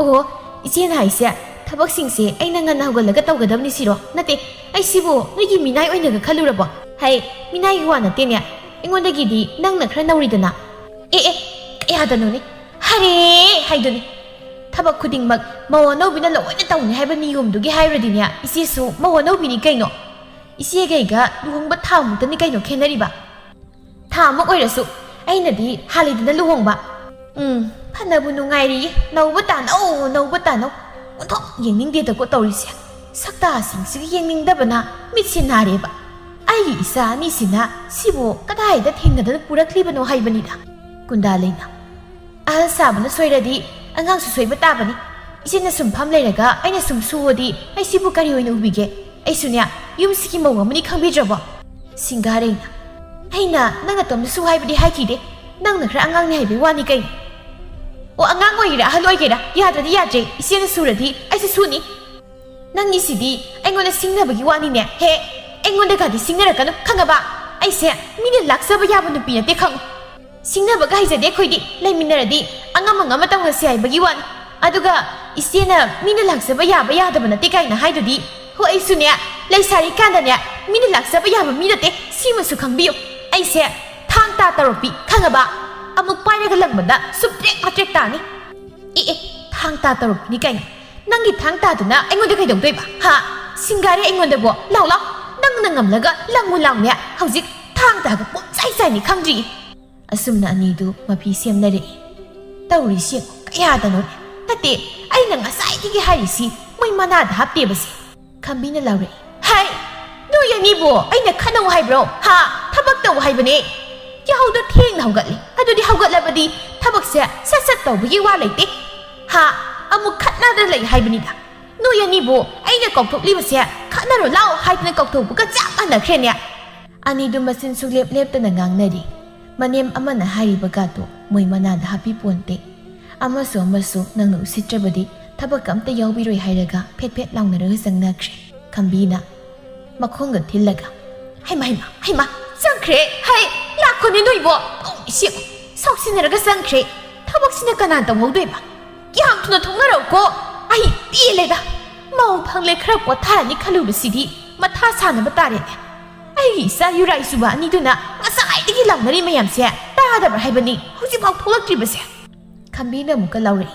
ꯑꯣ ꯏꯆꯦꯅ ꯍꯥꯏꯁꯦ ꯊꯕꯛꯁꯤꯡꯁꯦ ꯑꯩꯅ ꯉꯟꯅ ꯍꯧꯒꯠꯂꯒ ꯇꯧꯒꯗꯕꯅꯤ ꯁꯤꯔో ꯅꯠꯇꯦ ꯑꯩꯁꯤꯕꯨ ꯅꯣꯏꯒꯤ ꯃꯤꯅꯥꯏ ꯑꯣꯏꯅꯒ ꯈꯜꯂꯨꯔꯕꯣ ꯍꯩ ꯃꯤꯅꯥꯏꯒꯤ ꯋꯥ ꯅꯠꯇꯦꯅꯦ ꯑꯩꯉꯣꯟꯗꯒꯤꯗꯤ ꯅꯪꯅ ꯈꯔ ꯅꯧꯔꯤꯗꯅ ꯀꯌꯥꯗꯅꯣꯅꯦ ꯍꯔꯦ ꯍꯥꯏꯗꯨꯅꯤ ꯊꯕꯛ ꯈꯨꯗꯤꯡꯃꯛ ꯃꯧ ꯑꯅꯧꯕꯤꯅ ꯂꯣꯏꯅ ꯇꯧꯅꯤ ꯍꯥꯏꯕ ꯅꯤꯌꯣꯝꯗꯨꯒꯤ ꯍꯥꯏꯔꯨꯔꯗꯤꯅꯦ ꯏꯆꯦꯁꯨ ꯃꯧ ꯑꯅꯧꯕꯤꯅꯤ ꯀꯩꯅꯣ ꯏꯆꯦꯒꯩꯒ ꯂꯨꯍꯣꯡꯕ ꯊꯥ ꯃꯨꯛꯇꯅꯤ ꯀꯩꯅꯣ ꯈꯦꯠꯅꯔꯤꯕ ꯊꯥ ꯑꯃ ꯑꯣꯏꯔꯁꯨ ꯑꯩꯅꯗꯤ ꯍꯥꯜꯂꯤꯗꯅ ꯂꯨꯍꯣꯡꯕ ꯐꯅꯕꯨ ꯅꯨꯡꯉꯥꯏꯔꯤꯌꯦ ꯅꯧꯕ ꯇꯥꯅꯧ ꯑꯣꯟꯊꯣꯛ ꯌꯦꯡꯅꯤꯡꯗꯦꯗꯀꯣ ꯇꯧꯔꯤꯁꯦ ꯁꯛꯇꯥꯁꯤꯡꯁꯤꯒ ꯌꯦꯡꯅꯤꯡꯗꯕꯅ ꯃꯤꯠꯁꯦ ꯅꯥꯔꯦꯕ ꯑꯩꯒꯤ ꯏꯆꯥ ꯑꯅꯤꯁꯤꯅ ꯁꯤꯕꯨ ꯀꯗꯥꯏꯗ ꯊꯦꯡꯅꯗꯅ ꯄꯨꯔꯛꯂꯤꯕꯅꯣ ꯍꯥꯏꯕꯅꯤꯗ ꯀꯨꯟꯗꯥꯂꯩꯅ ꯑꯍꯜ ꯁꯥꯕꯅ ꯁꯣꯏꯔꯗꯤ ꯑꯉꯥꯡꯁꯨ ꯁꯣꯏꯕ ꯇꯥꯕꯅꯤ ꯏꯆꯦꯅ ꯁꯨꯝ ꯐꯝ ꯂꯩꯔꯒ ꯑꯩꯅ ꯁꯨꯝ ꯁꯨꯑꯣꯗꯤ ꯑꯩ ꯁꯤꯕꯨ ꯀꯔꯤ ꯑꯣꯏꯅ ꯎꯕꯤꯒꯦ ꯑꯩꯁꯨꯅꯦ ꯌꯨꯝꯁꯤꯒꯤ ꯃꯧ ꯑꯃꯅꯤ ꯈꯪꯕꯤꯗ꯭ꯔꯕꯣ ꯁꯤꯡꯒꯥꯔꯩꯅ ꯑꯩꯅ ꯅꯪ ꯑꯇꯣꯝꯗ ꯁꯨ ꯍꯥꯏꯕꯗꯤ ꯍꯥꯏꯈꯤꯗꯦ ꯅꯪꯅ ꯈꯔ ꯑꯉꯥꯡꯅꯤ ꯍꯥꯏꯕꯒꯤ ꯋꯥꯅꯤ ꯀꯩꯅꯣ ꯑꯣ ꯑꯉꯥꯡ ꯑꯣꯏꯒꯦꯔꯥ ꯑꯍꯜ ꯑꯣꯏꯒꯦꯔꯥ ꯌꯥꯗ꯭ꯔꯗꯤ ꯌꯥꯗ꯭ꯔꯦ ꯏꯆꯦꯅ ꯁꯨꯔꯗꯤ ꯑꯩꯁꯨ ꯁꯨꯅꯤ ꯅꯪꯒꯤꯁꯤꯗꯤ ꯑꯩꯉꯣꯟꯗ ꯁꯤꯡꯅꯕꯒꯤ ꯋꯥꯅꯤꯅꯦ ꯍꯦ ꯑꯩꯉꯣꯟꯗꯒꯗꯤ ꯁꯤꯡꯅꯔꯛꯀꯅꯨ ꯈꯪꯉꯕ ꯑꯩꯁꯦ ꯃꯤꯅ ꯂꯥꯛꯆꯕ ꯌꯥꯕ ꯅꯨꯄꯤ ꯅꯠꯇꯦ ꯈꯪꯉꯨ ꯁꯤꯡꯅꯕꯒ ꯍꯩꯖꯗꯦ ꯑꯩꯈꯣꯏꯗꯤ ꯂꯩꯃꯤꯟꯅꯔꯗꯤ ꯑꯉꯝ ꯇꯧꯅꯁꯤ ꯍꯥꯏꯕꯒꯤ ꯋꯥꯅꯤ ꯑꯗꯨꯒ ꯏꯆꯦꯅ ꯃꯤꯅ ꯂꯥꯛꯆꯕ ꯌꯥꯕ ꯌꯥꯗꯕ ꯅꯠꯇꯦ ꯀꯥꯏꯅ ꯍꯥꯏꯗꯨꯗꯤ ꯍꯣ ꯑꯩꯁꯨꯅꯦ ꯂꯩꯁꯥꯔꯤꯀꯥꯟꯗꯅꯦ ꯃꯤꯅ ꯂꯥꯛꯆꯕ ꯌꯥꯕ ꯃꯤ ꯅꯠꯇꯦ ꯁꯤꯃꯁꯨ ꯈꯪꯕꯤꯌꯨ ꯑꯩꯁꯦ ꯊꯥꯡ ꯇꯥ ꯇꯧꯔꯛꯄꯤ ꯈꯪꯉꯕ ꯑꯃꯨꯛ ꯄꯥꯏꯔꯒ ꯂꯪꯕꯗ ꯁꯨꯞꯇ꯭ꯔꯦꯛ ꯇꯥꯅꯤ ꯊꯥꯡ ꯇꯥ ꯇꯧꯔꯛꯄꯤꯅꯤ ꯀꯥꯏꯅ ꯅꯪꯒꯤ ꯊꯥꯡ ꯇꯥꯗꯨꯅ ꯑꯩꯉꯣꯟꯗ ꯀꯩꯗꯧꯗꯣꯏꯕ ꯍꯥ ꯁꯤꯡꯒꯥꯔꯦ ꯑꯩꯉꯣꯟꯗꯕꯣ ꯂꯥꯎ ꯅꯪꯅ ꯉꯝꯂꯒ ꯂꯪꯉꯨ ꯂꯥꯎꯅꯦ ꯍꯧꯖꯤꯛ ꯊꯥꯡ ꯇꯥꯒ ꯆꯥꯏꯅꯤ ꯈꯪꯗ꯭ꯔꯤꯌꯦ ꯑꯁꯨꯝꯅ ꯑꯅꯤꯗꯨ ꯃꯐꯤ ꯁꯦꯝꯅꯔꯛꯏ ꯇꯧꯔꯤꯁꯤ ꯀꯌꯥꯗꯅꯣ ꯅꯠꯇꯦ ꯑꯩꯅ ꯉꯁꯥꯏꯗꯒꯤ ꯍꯥꯏꯔꯤꯁꯤ ꯃꯣꯏ ꯃꯅꯥꯗ ꯍꯥꯞꯇꯦꯕꯁꯦ ꯈꯝꯕꯤꯅ ꯂꯥꯎꯔꯛꯏ ꯍꯥꯏ ꯅꯣꯏ ꯑꯅꯤꯕꯨ ꯑꯩꯅ ꯈꯠꯅꯧ ꯍꯥꯏꯕ꯭ꯔꯣ ꯍꯥ hai bani yahauda thengna haugatli adudi haugatlabadi thabakse sat sat tawbagi wa leite ha amuk khatnada lei hai bani da no yani bo aina kokthokli base khatnaro lao haidna kokthok buka chap ana khrenya ani du masin suglep lep tana ngangnari manem amana hariba gato moi manada happy ponte amaso nangna usitrabadi thabak amta yawbiroi hairaga phet phet laungnara sangnakre khambina makhonga thillaga haima sangkre hai lakhone noibo isi soksinaraga sangkre thabaksina kanan tawhaudoiba yam thuna thongnaro ko ai pileda mau phangle khara potharani khalubasidi matha sanaba tare ai sa yurai suba ni duna ngasai digi laungnari mayamse tadabra haibani huji bau tholaktribase khambina muka laure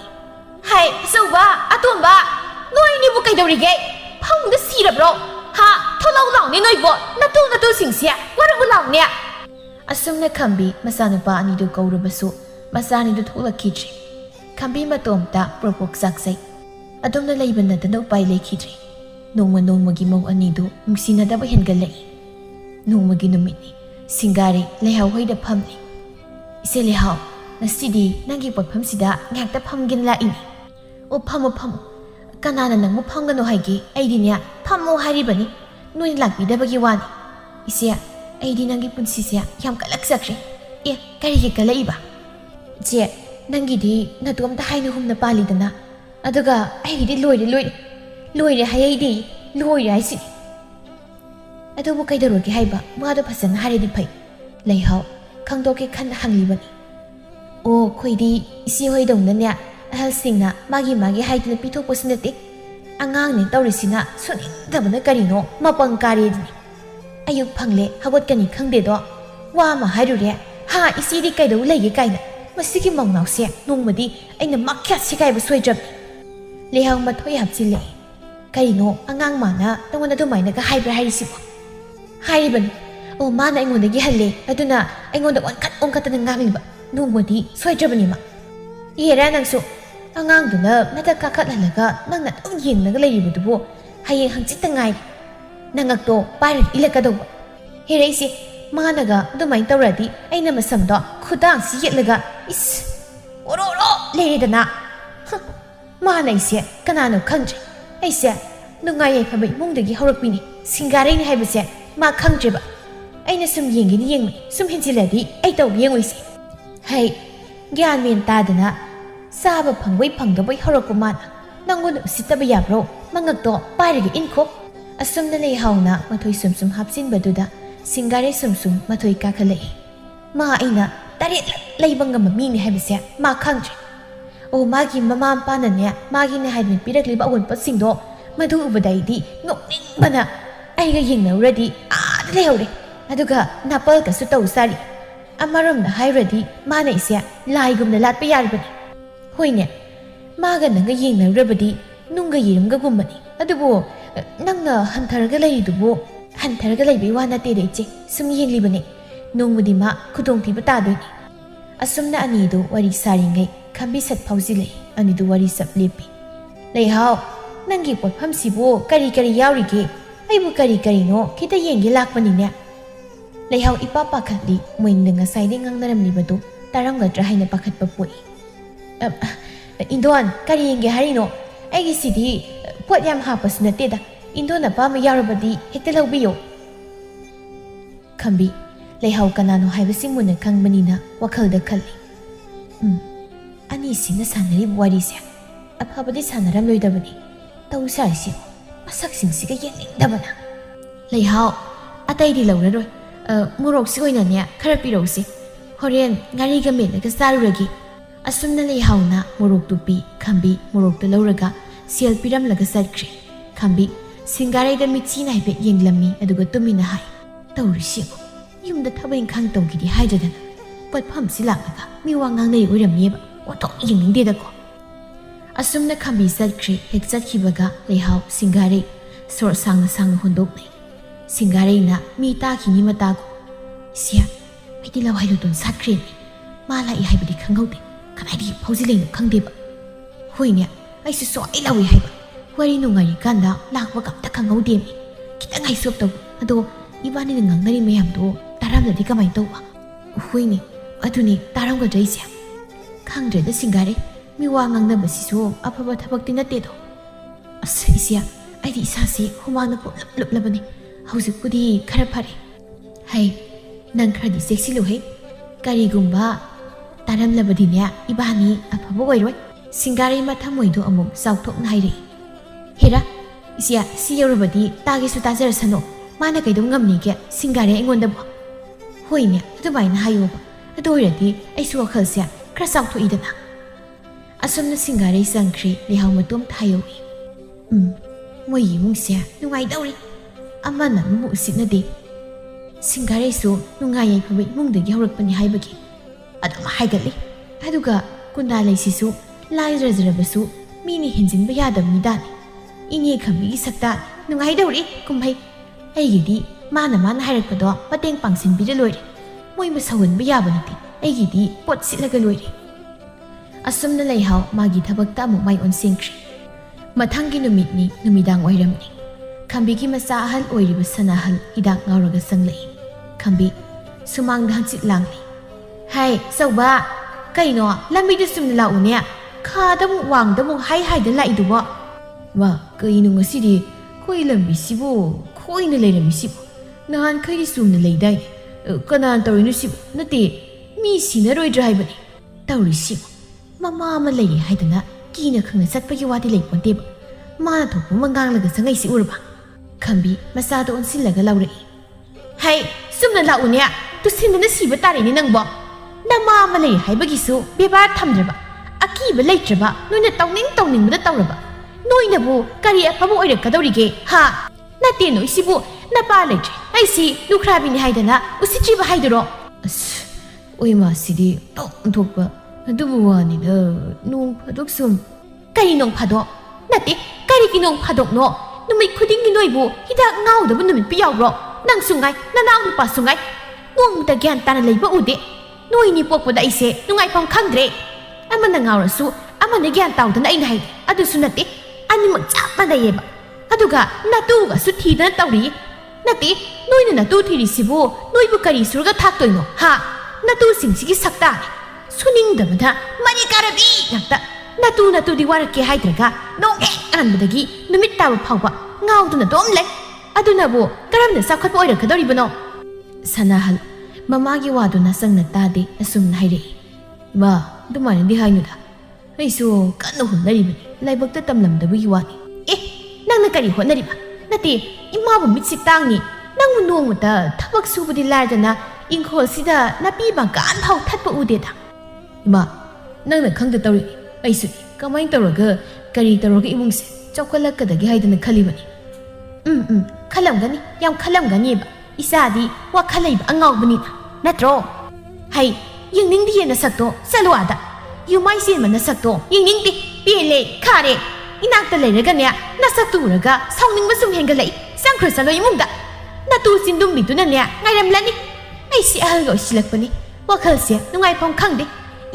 hai soba atomba noi ni bu kaidorige phangda sirabro ha tholau launi noibo natu singsia warabu launi asumna khambi masanupa ani du kaurabasu masani du tholakidri khambi matomta propok saksai adomna leibana da no pai lekidri nongma gi mau ani du nungsina da ba hengalai nongma gi numini singare lehaw hoida phamni ise lehaw nasidi nangi potpham sida ngakta phamgin la ini o phamo kanana nang mo phangano haigi aidinya phamo haribani noi lakbidabagi wani ise aidi nangi punsisia yam kalak sakre e kari kalaiba je nangi di natom ta haina humna palidana aduga aidi di loire haidi loire aisi adubu kaidaro ki haiba mado phasan haridi phai leihaw khangdoke khan hanglibani o khoidi isi hoidong nanya ahal singna magi haidina pithok posinate angang ni tawrisina suning dabana karino mapang karedini ayuk phangle hagot kani khangde do wa ma hairure ha isi di kaido lege kaina masigi mangnaw se nongmadi aina makhya sikai bu soidrab lehaw mathoi hapchile karino angang mana tongona du maina ka haibra harisi haibani o mana aingonda gi halle aduna aingonda onkatana ngangliba nongmadi soidrabani ma yera nangsu angang duna mata kakhatlalaga nangna dum yengnaga leiribudubo hayeng hangchita ngai nangakto pairak ilakadawba hereisi managa dumai tawradi aina masamdo khudang si yetlaga is oro leiredana mana ise kanano khangje aise nungai phabai mungdagi haurakpini singare ni haibase ma khangjeba aina sum yengini yengmi sum hinjiladi ai taw yengoise hai gyan men tadana saba phangwai phangdabai haurakpa mana nangon usitaba yabro mangakto pairagi inko asumna lei hauna mathoi sumsum hapsin baduda singare sumsum mathoi kakhalai ma aina tare leibanga mami ni haibase ma khangje o magi mama pana ne magi ne haibin pirakliba awon patsingdo madu ubadaidi ngokning bana aiga yengna ready lehore aduga napal ka su taw sari amaram na hairadi mana ise laigumna latpa yaribani hoine maga nanga yengna rabadi nunga yirimga gumbani adubu nangna hantharaga leidubu hantharaga leibi wana tereche sum yenglibani nongmudi ma khudong thiba tadoini asumna anidu wari saringai khambi sat phawjilei anidu wari sap lepi leihaw nangi potpham sibo kari yaurige aibu kari no kita yengi lakpani ne leihaw ipa pakhatli moing nga saide ngangnaram libadu taramgadra haina pakhatpa poi indon kari yengi harino aigi sidi pot yam hapas nate da indona pa ma yarabadi hetelaubiyo khambi leihaw kanano haibasi muna khangbanina wakhalda khalli ani sina sanari wari se aphabadi sanaram loidabani tawsarisi masak singsiga yeningdabana leihaw ataidi lauraroi murok si oina ne khara pirosi horen ngari ga mele ga saruragi asumna leihawna murok tupi khambi murok to lauraga sial piram laga sarkre khambi singarai da michi nai be yenglami aduga tumina hai tawrisi yumda thabain khang tongkidi haidadana patpham silakaga miwa ngangnei oiramniba oto yengingde da ko asumna khambi sarkre hek chatkibaga leihaw singarai sor sang hondoknai singare na mi ta khini mata ko sia piti law haido ton sakre mala I haibadi khanghaude kanai di phauji lein khangde ba hoinya ai su so ai lawi haiba wari nu ngai kanda lakwa kap ta khanghaude mi kita ngai sop to ado ibani ngang nari meyam do ꯇꯥꯔꯝꯂꯗꯤ ꯀꯃꯥꯏꯅ ꯇꯧꯕ ꯍꯣꯏꯅꯦ ꯑꯗꯨꯅꯤ ꯇꯥꯔꯝꯒꯗ꯭ꯔꯩꯁꯦ ꯈꯪꯗ꯭ꯔꯦꯗ ꯁꯤꯡꯒꯥꯔꯩ ꯃꯤ ꯋꯥ ꯉꯥꯡꯅꯕꯁꯤꯁꯨ ꯑꯐꯕ ꯊꯕꯛꯇꯤ ꯅꯠꯇꯦꯗꯣ ꯑꯁ ꯏꯆꯦ ꯑꯩꯗꯤ ꯏꯁꯥꯁꯦ ꯍꯨꯃꯥꯡꯅ ꯄꯨꯂꯞ ꯂꯨꯞꯂꯕꯅꯤ ꯍꯧꯖꯤꯛꯄꯨꯗꯤ ꯈꯔ ꯐꯔꯦ ꯍꯩ ꯅꯪ ꯈꯔꯗꯤ ꯆꯦꯛꯁꯤꯜꯂꯨꯍꯦ ꯀꯔꯤꯒꯨꯝꯕ ꯇꯥꯔꯝꯂꯕꯗꯤꯅꯦ ꯏꯕꯥꯅꯤ ꯑꯐꯕ ꯑꯣꯏꯔꯣꯏ ꯁꯤꯡꯒꯥꯔꯩ ꯃꯊꯃꯣꯏꯗꯣ ꯑꯃꯨꯛ ꯆꯥꯎꯊꯣꯛꯅ ꯍꯥꯏꯔꯛꯏ ꯍꯦꯔꯥ ꯏꯆꯦ ꯁꯤ ꯌꯧꯔꯕꯗꯤ ꯇꯥꯒꯦꯁꯨ ꯇꯥꯖꯔꯁꯅꯨ ꯃꯥꯅ ꯀꯩꯗꯧ ꯉꯝꯅꯤꯒꯦ ꯁꯤꯡꯒꯥꯔꯩ ꯑꯩꯉꯣꯟꯗꯕꯨ ꯍꯣꯏꯅꯦ ꯑꯗꯨꯃꯥꯏꯅ ꯍꯥꯏꯌꯣꯕ ꯑꯗꯨ ꯑꯣꯏꯔꯗꯤ ꯑꯩꯁꯨ ꯋꯥꯈꯜꯁꯦ ꯈꯔ ꯆꯥꯎꯊꯣꯛꯏꯗꯅ ꯑꯁꯨꯝꯅ ꯁꯤꯡꯒꯥꯔꯩ ꯆꯪꯈ꯭ꯔꯦ ꯂꯩꯍꯥꯎ ꯃꯇꯣꯝꯇ ꯍꯥꯏꯍꯧꯏ ꯃꯣꯏꯒꯤ ꯏꯃꯨꯡꯁꯦ ꯅꯨꯡꯉꯥꯏꯗꯧꯔꯤ ꯑꯃꯅ ꯑꯃꯕꯨ ꯎꯁꯤꯠꯅꯗꯦ ꯁꯤꯡꯒꯥꯔꯩꯁꯨ ꯅꯨꯡꯉꯥꯏ ꯌꯥꯏꯐꯕ ꯏꯃꯨꯡꯗꯒꯤ ꯍꯧꯔꯛꯄꯅꯤ ꯍꯥꯏꯕꯒꯤ ꯑꯗꯨꯝ ꯍꯥꯏꯒꯠꯂꯤ ꯑꯗꯨꯒ ꯀꯨꯟꯗꯥꯂꯩꯁꯤꯁꯨ ꯂꯥꯏꯖꯔꯖꯔꯕꯁꯨ ꯃꯤꯅ ꯍꯦꯟꯖꯤꯟꯕ ꯌꯥꯗꯕ ꯃꯤꯗꯥꯅꯤ ꯏꯅꯦ ꯈꯝꯕꯤꯒꯤ ꯁꯛꯇ ꯅꯨꯡꯉꯥꯏꯗꯧꯔꯤ ꯀꯨꯝꯍꯩ ꯑꯩꯒꯤꯗꯤ ꯃꯥꯅ ꯍꯥꯏꯔꯛꯄꯗꯣ ꯃꯇꯦꯡ ꯄꯥꯡꯁꯤꯟꯕꯤꯔ ꯂꯣꯏꯔꯦ ꯃꯣꯏꯕꯨ ꯁꯧꯍꯟꯕ ꯌꯥꯕ ꯅꯠꯇꯦ ꯑꯩꯒꯤꯗꯤ ꯄꯣꯠ ꯁꯤꯠꯂꯒ ꯂꯣꯏꯔꯦ ꯑꯁꯨꯝꯅ ꯂꯩꯍꯥꯎ ꯃꯥꯒꯤ ꯊꯕꯛꯇ ꯑꯃꯨꯛ ꯃꯥꯏ ꯑꯣꯟꯁꯤꯟꯈ꯭ꯔꯦ ꯃꯊꯪꯒꯤ ꯅꯨꯃꯤꯠꯅꯤ ꯅꯨꯃꯤꯗꯥꯡ ꯑꯣꯏꯔꯝꯅꯤ ꯈꯝꯕꯤꯒꯤ ꯃꯆꯥ ꯑꯍꯜ ꯑꯣꯏꯔꯤꯕ ꯁꯅꯥꯍꯜ ꯍꯤꯗꯥꯛ ꯉꯥꯎꯔꯒ ꯆꯪꯂꯛꯏ ꯈꯝꯕꯤ ꯁꯨꯃꯥꯡꯗ ꯍꯪꯆꯤꯠ ꯂꯥꯡꯂꯤ ꯍꯥꯏ ꯆꯧꯕ ꯀꯩꯅꯣ ꯂꯝꯕꯤꯗ ꯆꯨꯝꯅ ꯂꯥꯛꯎꯅꯦ ꯈꯥꯗ ꯑꯃꯨꯛ ꯋꯥꯡꯗ ꯑꯃꯨꯛ ꯍꯥꯏꯗꯅ ꯂꯥꯛꯏꯗꯨꯕꯣ ꯃꯥ ꯀꯩꯅꯣ ꯉꯁꯤꯗꯤ ꯑꯩꯈꯣꯏ ꯂꯝꯕꯤꯁꯤꯕꯨ ꯈꯣꯏꯅ ꯂꯩꯔꯝꯃꯤꯁꯤꯕꯨ ꯅꯍꯥꯟꯈꯩꯗꯤ ꯆꯨꯝꯅ ꯂꯩꯗꯥꯏꯅꯦ ꯀꯅꯥꯅ ꯇꯧꯔꯤꯅꯣ ꯁꯤꯕꯨ ꯅꯠꯇꯦ ꯃꯤ ꯁꯤꯅꯔꯣꯏꯗ꯭ꯔꯥ ꯍꯥꯏꯕꯅꯤ ꯇꯧꯔꯤꯁꯤꯕꯨ ꯃꯃꯥ ꯑꯃ ꯂꯩꯔꯦ ꯍꯥꯏꯗꯅ ꯀꯤꯅ ꯈꯪꯅ ꯆꯠꯄꯒꯤ ꯋꯥꯗꯤ ꯂꯩꯄꯣꯟꯇꯦꯕ ꯃꯥꯅ ꯊꯣꯛꯄ ꯑꯃ ꯉꯥꯡꯂꯒ ꯆꯪꯉꯩꯁꯤ ꯎꯔꯕ ꯈꯝꯕꯤ ꯃꯆꯥꯗ ꯑꯣꯟꯁꯤꯜꯂꯒ ꯂꯧꯔꯛꯏ ꯍꯩ ꯆꯨꯝꯅ ꯂꯥꯛꯎꯅꯦ ꯇꯨꯁꯤꯟꯗꯅ ꯁꯤꯕ ꯇꯥꯔꯦꯅꯦ ꯅꯪꯕꯣ ꯅꯃꯥ ꯑꯃ ꯂꯩꯔꯦ ꯍꯥꯏꯕꯒꯤꯁꯨ ꯕꯦꯕꯥꯔ ꯊꯝꯗ꯭ꯔꯕ ꯑꯀꯤꯕ ꯂꯩꯇ꯭ꯔꯕ ꯅꯣꯏꯅ ꯇꯧꯅꯤꯡꯕꯗ ꯇꯧꯔꯕ ꯅꯣꯏꯅꯕꯨ ꯀꯔꯤ ꯑꯐꯕ ꯑꯣꯏꯔꯛꯀꯗꯧꯔꯤꯒꯦ ꯍꯥ ꯅꯠꯇꯦ ꯅꯣꯏꯁꯤꯕꯨ ꯅꯄꯥ ꯂꯩꯇ꯭ꯔꯦ ꯑꯩꯁꯤ ꯂꯨꯈ꯭ꯔꯥꯕꯤꯅꯤ ꯍꯥꯏꯗꯅ ꯎꯁꯤꯠꯇ꯭ꯔꯤꯕ ꯍꯥꯏꯗꯨꯔꯣ ꯑꯁ ꯑꯣꯏꯃꯥꯁꯤꯗꯤ ꯊꯣꯛꯄ ꯑꯗꯨꯕꯨ ꯋꯥꯅꯤꯗ ꯅꯣꯡ ꯐꯥꯗꯣꯛ ꯁꯨꯝ ꯀꯔꯤ ꯅꯣꯡ ꯐꯥꯗꯣꯛ ꯅꯠꯇꯦ ꯀꯔꯤꯒꯤ ꯅꯣꯡ ꯐꯥꯗꯣꯛꯅꯣ ꯅꯨꯃꯤꯠ ꯈꯨꯗꯤꯡꯒꯤ ꯅꯣꯏꯕꯨ ꯍꯤꯗꯥꯛ ꯉꯥꯎꯗꯕ ꯅꯨꯃꯤꯠꯄꯨ ꯌꯥꯎꯕ꯭ꯔꯣ ꯅꯪꯁꯨ ꯉꯥꯏ ꯅꯅꯥꯎ ꯅꯨꯄꯥꯁꯨ ꯉꯥꯏ ꯅꯣꯡꯃꯇ ꯒ꯭ꯌꯥꯟ ꯇꯥꯅ ꯂꯩꯕ ꯎꯗꯦ ꯅꯣꯏꯅꯤ ꯄꯣꯛꯄꯗ ꯑꯩꯁꯦ ꯅꯨꯡꯉꯥꯏꯐꯝ ꯈꯪꯗ꯭ꯔꯦ ꯑꯃꯅ ꯉꯥꯎꯔꯁꯨ ꯑꯃꯅ ꯒ꯭ꯌꯥꯟ ꯇꯥꯎꯗꯅ ꯑꯩꯅ ꯍꯥꯏꯗꯦ ꯑꯗꯨꯁꯨ ꯅꯠꯇꯦ ꯑꯅꯤꯃꯛ ꯆꯞ ꯃꯥꯟꯅꯩꯌꯦꯕ ꯑꯗꯨꯒ ꯅꯇꯨꯒꯁꯨ ꯊꯤꯗꯅ ꯇꯧꯔꯤ ꯅꯠꯇꯦ ꯅꯣꯏꯅ ꯅꯇꯨ ꯊꯤꯔꯤꯁꯤꯕꯨ ꯅꯣꯏꯕꯨ ꯀꯔꯤ ꯁꯨꯔꯒ ꯊꯥꯛꯇꯣꯏꯅꯣ ꯍꯥ ꯅꯇꯨꯁꯤꯡꯁꯤꯒꯤ ꯁꯛꯇꯥꯅꯤ ꯁꯨꯅꯤꯡꯗꯕꯅ ꯃꯔꯤ ꯀꯥꯔꯕꯤ ꯉꯥꯛꯇ ꯅꯇꯨꯗꯤ ꯋꯥꯔꯛꯀꯦ ꯍꯥꯏꯗ꯭ꯔꯒ ꯅꯣꯡ ꯍꯦꯛ ꯉꯥꯟꯕꯗꯒꯤ ꯅꯨꯃꯤꯠ ꯇꯥꯕ ꯐꯥꯎꯕ ꯉꯥꯎꯗꯨꯅ ꯑꯗꯨꯝ ꯂꯩ ꯑꯗꯨꯅꯕꯨ ꯀꯔꯝꯅ ꯆꯥꯎꯈꯠꯄ ꯑꯣꯏꯔꯛꯀꯗꯧꯔꯤꯕꯅꯣ ꯁꯅꯥꯍꯜ ꯃꯃꯥꯒꯤ ꯋꯥꯗꯨꯅ ꯆꯪꯅ ꯇꯥꯗꯦ ꯑꯁꯨꯝꯅ ꯍꯥꯏꯔꯛꯏ ꯏꯃꯥ ꯑꯗꯨꯃꯥꯏꯅꯗꯤ ꯍꯥꯏꯅꯨꯗ ꯑꯩꯁꯨ ꯀꯟꯅ ꯍꯣꯠꯅꯔꯤꯕꯅꯤ ꯂꯥꯏꯕꯛꯇ ꯇꯝꯂꯝꯗꯕꯒꯤ ꯋꯥꯅꯤ ꯑꯦ ꯅꯪꯅ ꯀꯔꯤ ꯍꯣꯠꯅꯔꯤꯕ ꯅꯠꯇꯦ ꯏꯃꯥꯕꯨ ꯃꯤꯠꯁꯤ ꯇꯥꯡꯅꯤ ꯅꯪꯕꯨ ꯅꯣꯡꯃꯇ ꯊꯕꯛ ꯁꯨꯕꯗꯤ ꯂꯥꯏꯔꯗꯅ ꯏꯪꯈꯣꯜꯁꯤꯗ ꯅꯥꯄꯤ ꯕꯪꯀꯥꯟ ꯐꯥꯎ ꯊꯠꯄ ꯎꯗꯦꯗ ꯏꯃꯥ ꯅꯪꯅ ꯈꯪꯗ ꯇꯧꯔꯤꯅꯤ ꯑꯩꯁꯨ ꯀꯃꯥꯏꯅ ꯇꯧꯔꯒ ꯀꯔꯤ ꯇꯧꯔꯒ ꯏꯃꯨꯡꯁꯦ ꯆꯥꯎꯈꯠꯂꯛꯀꯗꯒꯦ ꯍꯥꯏꯗꯅ ꯈꯜꯂꯤꯕꯅꯤ ꯈꯜꯂꯝꯒꯅꯤ ꯌꯥꯝ ꯈꯜꯂꯝꯒꯅꯤꯕ ꯏꯆꯥꯗꯤ ꯋꯥꯈꯜ ꯂꯩꯕ ꯑꯉꯥꯎꯕꯅꯤꯅ ꯅꯠꯇ꯭ꯔꯣ ꯍꯩ ꯌꯦꯡꯅꯤꯡꯗꯤꯌꯦ ꯅꯁꯛꯇꯣ ꯆꯠꯂꯣ ꯑꯥꯗ ꯌꯨꯃꯥꯏ ꯆꯦꯟꯕ ꯅꯁꯛꯇꯣ ꯌꯦꯡꯅꯤꯡꯗꯦ ꯄꯦꯜꯂꯦ ꯈꯥꯔꯦ ꯏꯅꯥꯛꯇ ꯂꯩꯔꯒꯅꯦ ꯅꯁꯛꯇꯨ ꯎꯔꯒ ꯁꯥꯎꯅꯤꯡꯕ ꯁꯨꯝ ꯍꯦꯟꯒꯠꯂꯛꯏ ꯆꯪꯈ꯭ꯔ ꯆꯠꯂꯣ ꯏꯃꯨꯡꯗ ꯅꯇꯨ ꯆꯤꯟꯗꯨꯝꯕꯤꯗꯨꯅꯅꯦ ꯉꯥꯏꯔꯝꯂꯅꯤ ꯑꯩꯁꯤ ꯑꯍꯜꯒ ꯑꯣꯏꯁꯤꯜꯂꯛꯄꯅꯤ ꯋꯥꯈꯜꯁꯦ ꯅꯨꯡꯉꯥꯏꯐꯝ ꯈꯪꯗꯦ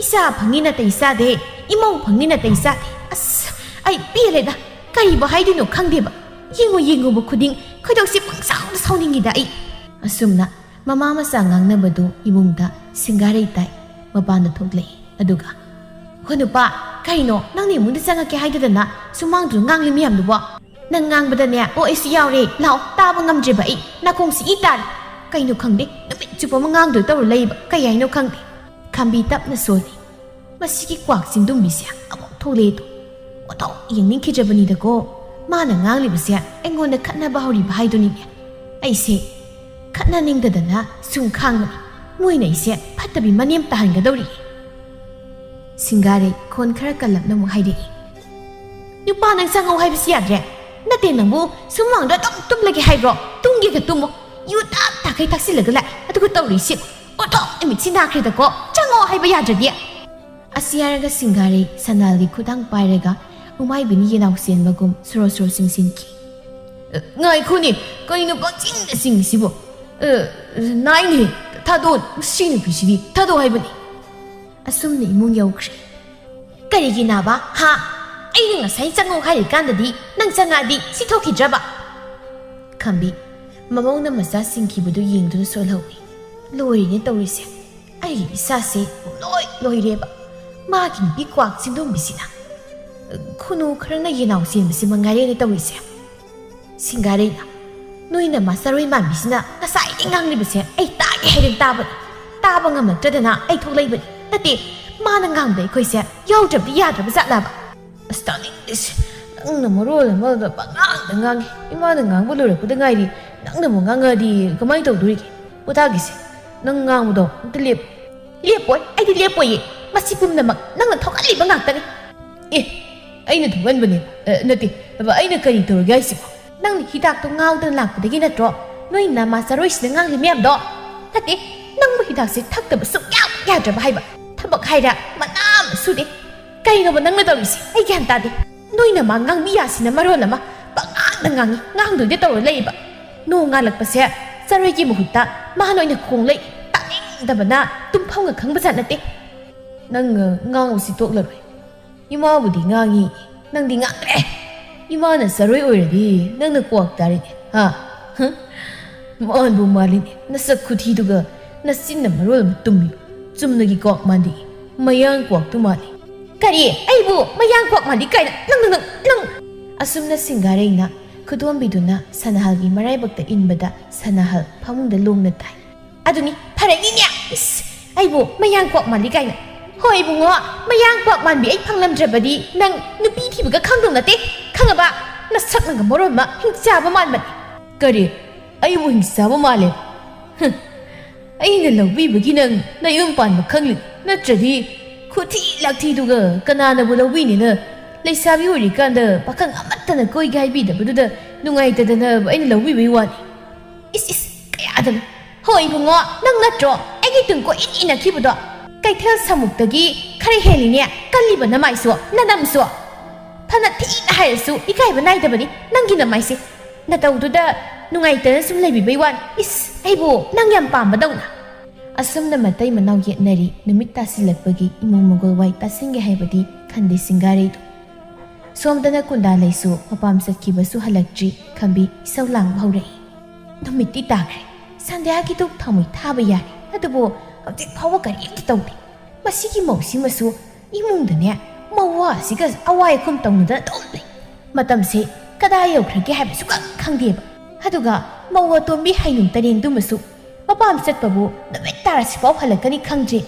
ꯏꯆꯥ ꯐꯪꯅꯤ ꯅꯇꯩ ꯆꯥꯗꯦ ꯏꯃꯧ ꯐꯪꯅꯤ ꯅꯇꯩ ꯆꯥꯗꯦ ꯑꯁ ꯑꯩ ꯄꯦꯜꯂꯦꯗ ꯀꯔꯤꯕꯨ ꯍꯥꯏꯗꯣꯏꯅꯣ ꯈꯪꯗꯦꯕ ꯌꯦꯡꯉꯨꯕ ꯈꯨꯗꯤꯡ ꯈꯣꯏꯗꯧꯁꯤ ꯄꯪꯁꯥꯎꯗ ꯁꯥꯎꯅꯤꯡꯉꯤꯗ ꯑꯩ ꯑꯁꯨꯝꯅ ꯃꯃꯥ ꯃꯆꯥ ꯉꯥꯡꯅꯕꯗꯨ ꯏꯃꯨꯡꯗ ꯁꯤꯡꯒꯥꯔꯩ ꯇꯥꯏ ꯃꯄꯥꯟꯗ ꯊꯣꯛꯂꯛꯏ ꯑꯗꯨꯒ ꯍꯣ ꯅꯨꯄꯥ ꯀꯩꯅꯣ ꯅꯪꯅ ꯏꯃꯨꯡꯗ ꯆꯪꯉꯛꯀꯦ ꯍꯥꯏꯗꯗꯅ ꯁꯨꯃꯥꯡꯗꯨꯗ ꯉꯥꯡꯂꯤ ꯃꯌꯥꯝꯗꯨꯕꯣ ꯅꯪ ꯉꯥꯡꯕꯗꯅꯦ ꯑꯣ ꯑꯩꯁꯨ ꯌꯥꯎꯔꯦ ꯂꯥꯛꯑꯣ ꯇꯥꯕ ꯉꯝꯗ꯭ꯔꯦꯕ ꯑꯩ ꯅꯥꯀꯣꯡꯁꯤ ꯏ ꯇꯥꯔꯦ ꯀꯩꯅꯣ ꯈꯪꯗꯦ ꯅꯨꯃꯤꯠ ꯆꯨꯞꯄ ꯑꯃ ꯉꯥꯡꯗꯣꯏ ꯇꯧꯔ ꯂꯩꯕ ꯀꯩ ꯍꯥꯏꯅꯣ ꯈꯪꯗꯦ ꯈꯥꯝꯕꯤ ꯇꯞꯅ ꯁꯣꯜꯂꯤ ꯃꯁꯤꯒꯤ ꯀ꯭ꯋꯥꯛ ꯆꯤꯟꯗꯨꯝꯕꯤꯁꯦ ꯑꯃꯨꯛ ꯊꯣꯛꯂꯛꯑꯦꯗꯣ ꯑꯣꯟꯊꯣꯛ ꯌꯦꯡꯅꯤꯡꯈꯤꯗ꯭ꯔꯕꯅꯤꯗꯀꯣ ꯃꯥꯅ ꯉꯥꯡꯂꯤꯕꯁꯦ ꯑꯩꯉꯣꯟꯗ ꯈꯠꯅꯕ ꯍꯧꯔꯤꯕ ꯍꯥꯏꯗꯨꯅꯤꯅꯦ ꯑꯩꯁꯦ ꯈꯠꯅꯅꯤꯡꯗꯗꯅ ꯁꯨꯝ ꯈꯥꯡꯕꯅꯤ ꯃꯣꯏꯅ ꯑꯩꯁꯦ ꯐꯠꯇꯕꯤ ꯃꯅꯦꯝ ꯇꯥꯍꯟꯒꯗꯧꯔꯤ ꯁꯤꯡꯒꯥꯔꯩ ꯈꯣꯟ ꯈꯔ ꯀꯜꯂꯞꯅ ꯑꯃꯨꯛ ꯍꯥꯏꯔꯛꯏ ꯅꯨꯄꯥ ꯅꯪ ꯆꯪꯉꯧ ꯍꯥꯏꯕꯁꯤ ꯌꯥꯗ꯭ꯔꯦ ꯅꯠꯇꯦ ꯅꯪꯕꯨ ꯁꯨꯃꯥꯡꯗ ꯑꯗꯨꯝ ꯇꯨꯝꯂꯒꯦ ꯍꯥꯏꯕ꯭ꯔꯣ ꯇꯨꯝꯒꯦꯒ ꯇꯨꯝꯃꯣ ꯌꯨ ꯇꯥꯈꯩ ꯊꯛꯆꯤꯜꯂꯒ ꯂꯥꯛꯑꯦ ꯑꯗꯨꯒ ꯇꯧꯔꯤꯁꯤ ꯑꯣꯟꯊꯣꯛ ꯅꯨꯃꯤꯠꯁꯤ ꯅꯥꯈ꯭ꯔꯦꯗꯀꯣ ꯆꯪꯉꯣ ꯍꯥꯏꯕ ꯌꯥꯗ꯭ꯔꯗꯤ ꯑꯁꯤ ꯍꯥꯏꯔꯒ ꯁꯤꯡꯒꯥꯔꯩ ꯁꯅꯥꯜꯒꯤ ꯈꯨꯗꯥꯡ ꯄꯥꯏꯔꯒ ꯎꯃꯥꯏꯕꯤꯅꯤ ꯌꯦꯅꯥꯎ ꯆꯦꯟꯕꯒꯨꯝ ꯁꯣꯔꯣ ꯆꯤꯡꯁꯤꯟꯈꯤ ꯉꯥꯏꯈꯣꯅꯦ ꯀꯩꯅꯣ ꯄꯪꯆꯤꯡꯗ ꯆꯤꯡꯉꯤꯁꯤꯕꯣ ꯅꯥꯏꯅꯦ ꯊꯥꯗꯣꯛ ꯁꯤ ꯅꯨꯄꯤꯁꯤꯗꯤ ꯊꯥꯗꯣꯛ ꯍꯥꯏꯕꯅꯤ ꯑꯁꯨꯝꯅ ꯏꯃꯨꯡ ꯌꯧꯈ꯭ꯔꯦ ꯀꯔꯤꯒꯤ ꯅꯥꯕ ꯍꯥ ꯑꯩꯅ ꯉꯁꯥꯏ ꯆꯪꯉꯣ ꯍꯥꯏꯔꯤꯀꯥꯟꯗꯗꯤ ꯅꯪ ꯆꯪꯉꯛꯑꯗꯤ ꯁꯤ ꯊꯣꯛꯈꯤꯗ꯭ꯔꯕ ꯈꯝꯕꯤ ꯃꯃꯧꯅ ꯃꯆꯥ ꯁꯤꯡꯈꯤꯕꯗꯨ ꯌꯦꯡꯗꯨꯅ ꯁꯣꯜꯍꯧꯏ Lori tawise. Ay isa si loi reba. Magin bikwak sindumbisina. Kuno karana yinaw si mangare ni tawise. Singare na. Noi na masaroi mambisina kasai ingang libase ay tagi hayang taban. Tabang nga magtadana ay thulay ba. Nati manangang day koy siya yaw jabdi yadraba zatlaba. Stunning this. Nang namorol amalda pangang imana ngang bulura kudangai di nang namo nganga di kamay tawduri utagise nang ngang mo do lep boy ay di lep boy masipum namak nang nathokali ba ngakta ni ay na thuban bane nati ba ay na kari to guys nang hidak to ngaw dan lakpudagi na tro noi na masaroi sina ngang limyam do nati nang mo hidak si thakta ba suk ya draba hai ba thabak haira manam sudi kay no ba nang na tawisi ay gyan ta di noi na mangang biya sina maron nama pangang ngang do de to leiba no nga lakpase saroi ki muhutta mahanoi na khonglei taning dabana tumphau nga khangba nate nang ngang usi tok laroi ima budi ngangi nang di ngakre ima na saroi oiradi nang na kwak tari ha mon bu malin na sakhuthi duga na sin na marol tummi chumnagi kwak mandi mayang kwak tu mali kari ai bu mayang kwak mandi kai nang asumna singare na Kudom biduna sanahalgi maraibakta inbada sanahal pamungda lungna tai. Aduni paragi niya is aibo mayang kwak mali kaina. Hoi bungo mayang kwak manbi ay panglamdrabadi nang nupi thibaga khangdong nate khangaba nasak nang moron ma hingsaba man man. Kari aibo hingsaba male. Ay na lawbibagi nang nayung pan makhangli natradi khuthi lakthi duga kanana bu lawbini na Laisabi uri kanda pakang amata na koi gai bida baduda nungai tadana ay nalawi wani. Is kaya adana. Hoi bungo nang natro ay gitong ko ina kibudo. Kay tel samuk tagi kari heli niya kaliba na maiso nadamso. Panati na hayasu ikay ba naita ba ni nang ginamay si. Natawduda nungai tadana sumlay wan. Is ay bu nang yampam ba daw na. Asam na matay manaw yet nari namit tasilat bagi imong magulway tasingge haybadi kandi singare ito. Somdana kundalay su mapamsat kibasu halagji kambi isaw lang hauray. Numiti takre, sandaya kitok tamoy taba yari. Adubo, hawtik pawa kari ititawdi. Masigi mausi masu, imong danya, mawa sigas away kum tawnuda tawdi. Matamse, kadayaw kragi habisu kang diba. Aduga, mawa tombi haynong tanin dumasu. Mapamsat pabu, namit tara si paw halagani kang je.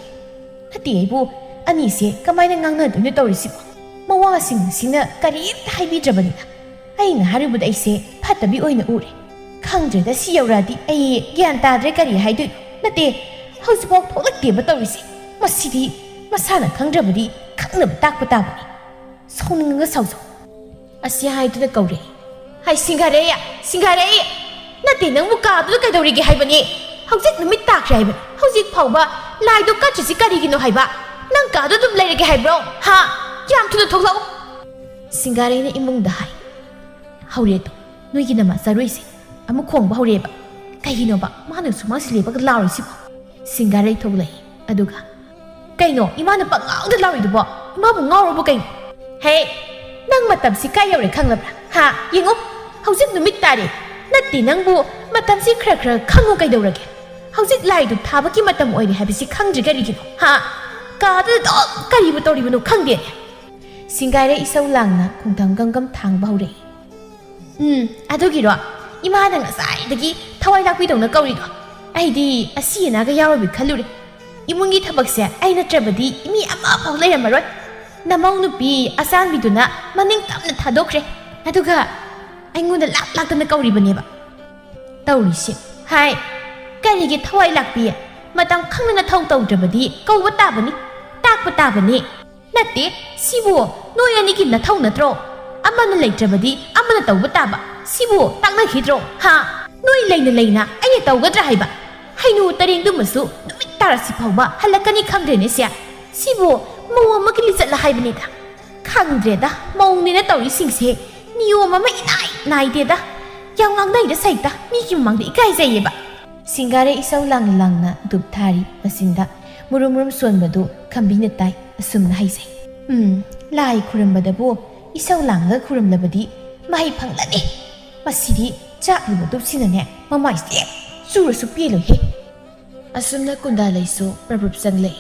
Hati ay bu, anise kamay na ngang na doon na tawrisipo. Mawasing sina karit haibidra ay na haribud ay se patabi oy na uri. Kangdre da siyaw radi ay gyan tadre kari haidu nate hausipok polak ba tawisi. Masidi masana kangdra badi kangnab takpa tabani. Sauning nga sauso. Asya haidu na kaure. Hay singareya. Nate nang mukado na kadawrigi haibani. Hausik namit takre haibani. Hausik pauba laido katrisi karigino haiba. Nang kado dum lairigi haibro. Ha? Yam to the total Singare na imong dahay. Haureto, nui ginama sa ruisi. Amo kong ba haureba. Kahino ba, manang sumasilipa ka laro si po. Singare tolay, aduga. Kaino, imana pa ngaw na laro ito po. Ima mo ngaw po kayo. Hey, nang matab si kayaw rin kang labra. Ha, yingo, hausik numit tari. Nati nang bu, matab si kra kango kayo daw ragi. Hausik lai do tabaki matam oy ni habi si kang jigari gino. Ha, kada do, karibo tori mo kang diyan. Singare isaw lang na kung tanggam tang bahuri. Adugiro, imana nga dagi taway lakpidong na kaurido. Ay di, asiya na gayawabi kaluri. Imungi tabagse ay natrabadi imi ama pang layamaron. Namaw nupi asan bido na maning tam na tadokre. Aduga, ay nguna lak na kauriba niba. Tauri si, hay, karigi taway lakpi, matang kang na natawtaw drabadi, kawba tabani, takpa tabani. Nati, sibu, noy anikin na taw na tro. Ama na lay trabadi, ama na taw bataba. Sibu, tak na hidro. Ha, noy lay na, ay taw gadrahay ba? Hay no taring dumasu, numit tara si Pauba, halaka ni kang dre siya. Sibu, mawa magilisat lahay ba nita? Kang dre da, maong ni na taw isingsi. Niyo mama inay de da. Yang ngang nay da sayta, ni kimang da ikay zaye ba? Singare isaw lang na dubtari, masinda. Murum suan badu, kambing na tay. Asum na haisay. Lai kuram badabo, isaw lang nga kuram labadi, mahay panglani. Masidi, chak lumadub sinane, mamay siya, sura su pielo he. Asumna Kundalaisu prabrup sanglay.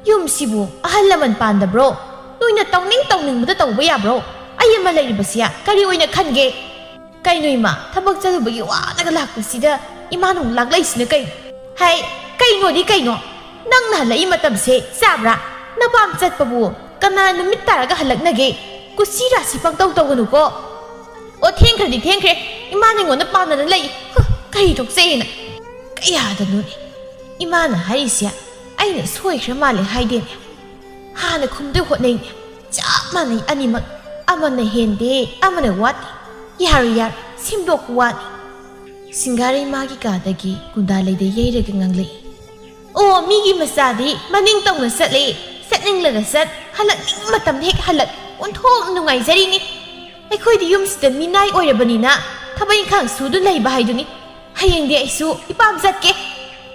Yum sibu ahal laman panda bro. Noina tawning mada tawba ya bro. Ay malay basya kari oina khange. Kay noima thabak chalubagi wa nagalakpasida imanong laglay sina kay. Hay kay no di kay no. Nang nahalai matam se sabra. Napam chatpabu kana numit taraga halagnage. Kusira si pangtaw tawganu ko. O thengkhre imana ngona paana na lay. Kay thokse na. Kaya da nuni. Imana harisya aina soikhra male haide. Hana khumdu hotnei. Chap manai animak amana hende amana wati. Yar simdok wani. Singari magi kadagi Kundalai de yeiraga nganglei. O migi masadi maning tawna satle. Satning laga sat halak ning matam hek halak. Onthong nungai jari ni. Aikhoi di yum sida minai oirabanina thabai khang sudu leiba haiduni. Hayeng de aisu ipam zatke.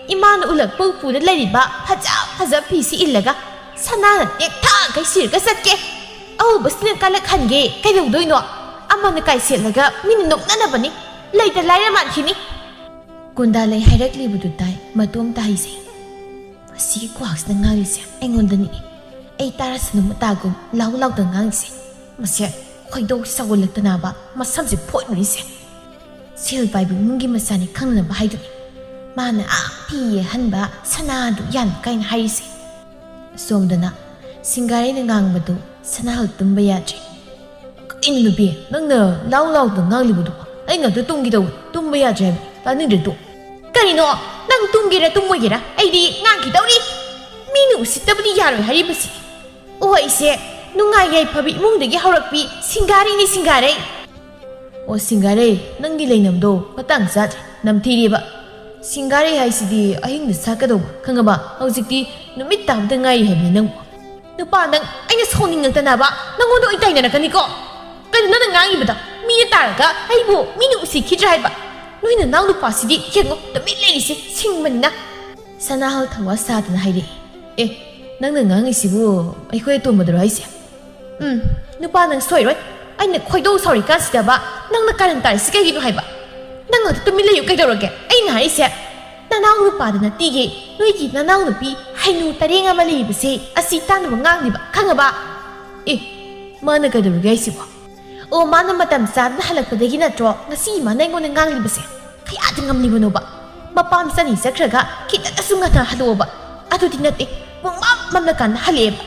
Imana ulak pau da lariba haja pisi illaga sanana tek tha kai sirga satke. Au basne kala khange kai doi no. Amana kai selaga min noknana bani. Laita laira man khini. Kundalai hairakli budu tai matom ta haise. Asi kwaks na ngalise engondani. Ei tarasnu matagum law da ngangse. Masya khoido sawolakta ba masamse photni se. Sil bai bu mungi masani khangna ba haiduni. Mana pi hanba sanadu yan kain haise. Somdana Singari na ngangbadu sanahal tumba yadri. Kain nubi nangna law da nganglibudu. Ay nga tungi daw tumba yadri paning dito. Kanino nang tungira tumogira ay di ngangi daw ni. Minu sitabdi yaro haribasi. O ise nungayay pabi imungdagi hawrakpi Singari. O Singari nangi lainamdo matang sat namthiriba. Singari haisidi ahing na sakadaw kangaba haujikti numit tabda ngai habni nang. Nupa nang ayna soning ngta ba nangodo itay na kaniko. Kano na ngangi bada mi taraga aibu minu usikhidra haiba. Noina nang nupa sidi yengo damit leise singmanina. Sanahal thawa sadna haire. Nang ngangi sibu aikhoi tumadro haise. Nupa nang soiroi aina khoido sorry ka sidaba nang na karan tar sikai gi haiba. Nang atu tumilayu kaidoroge aina haise. Nanaw nupa da natige noigi nanaw nupi hainu tarenga mali bise asi tanu ngang ba khangaba. Mana kaidoroge sibu. O mana matam sad na halakpadagi natro ngasi mana ngona ngang libase. Kaya dingam libuno ba. Mapam sani sakraga kita asunga na haloba. Atu dinate mamna kan haleba.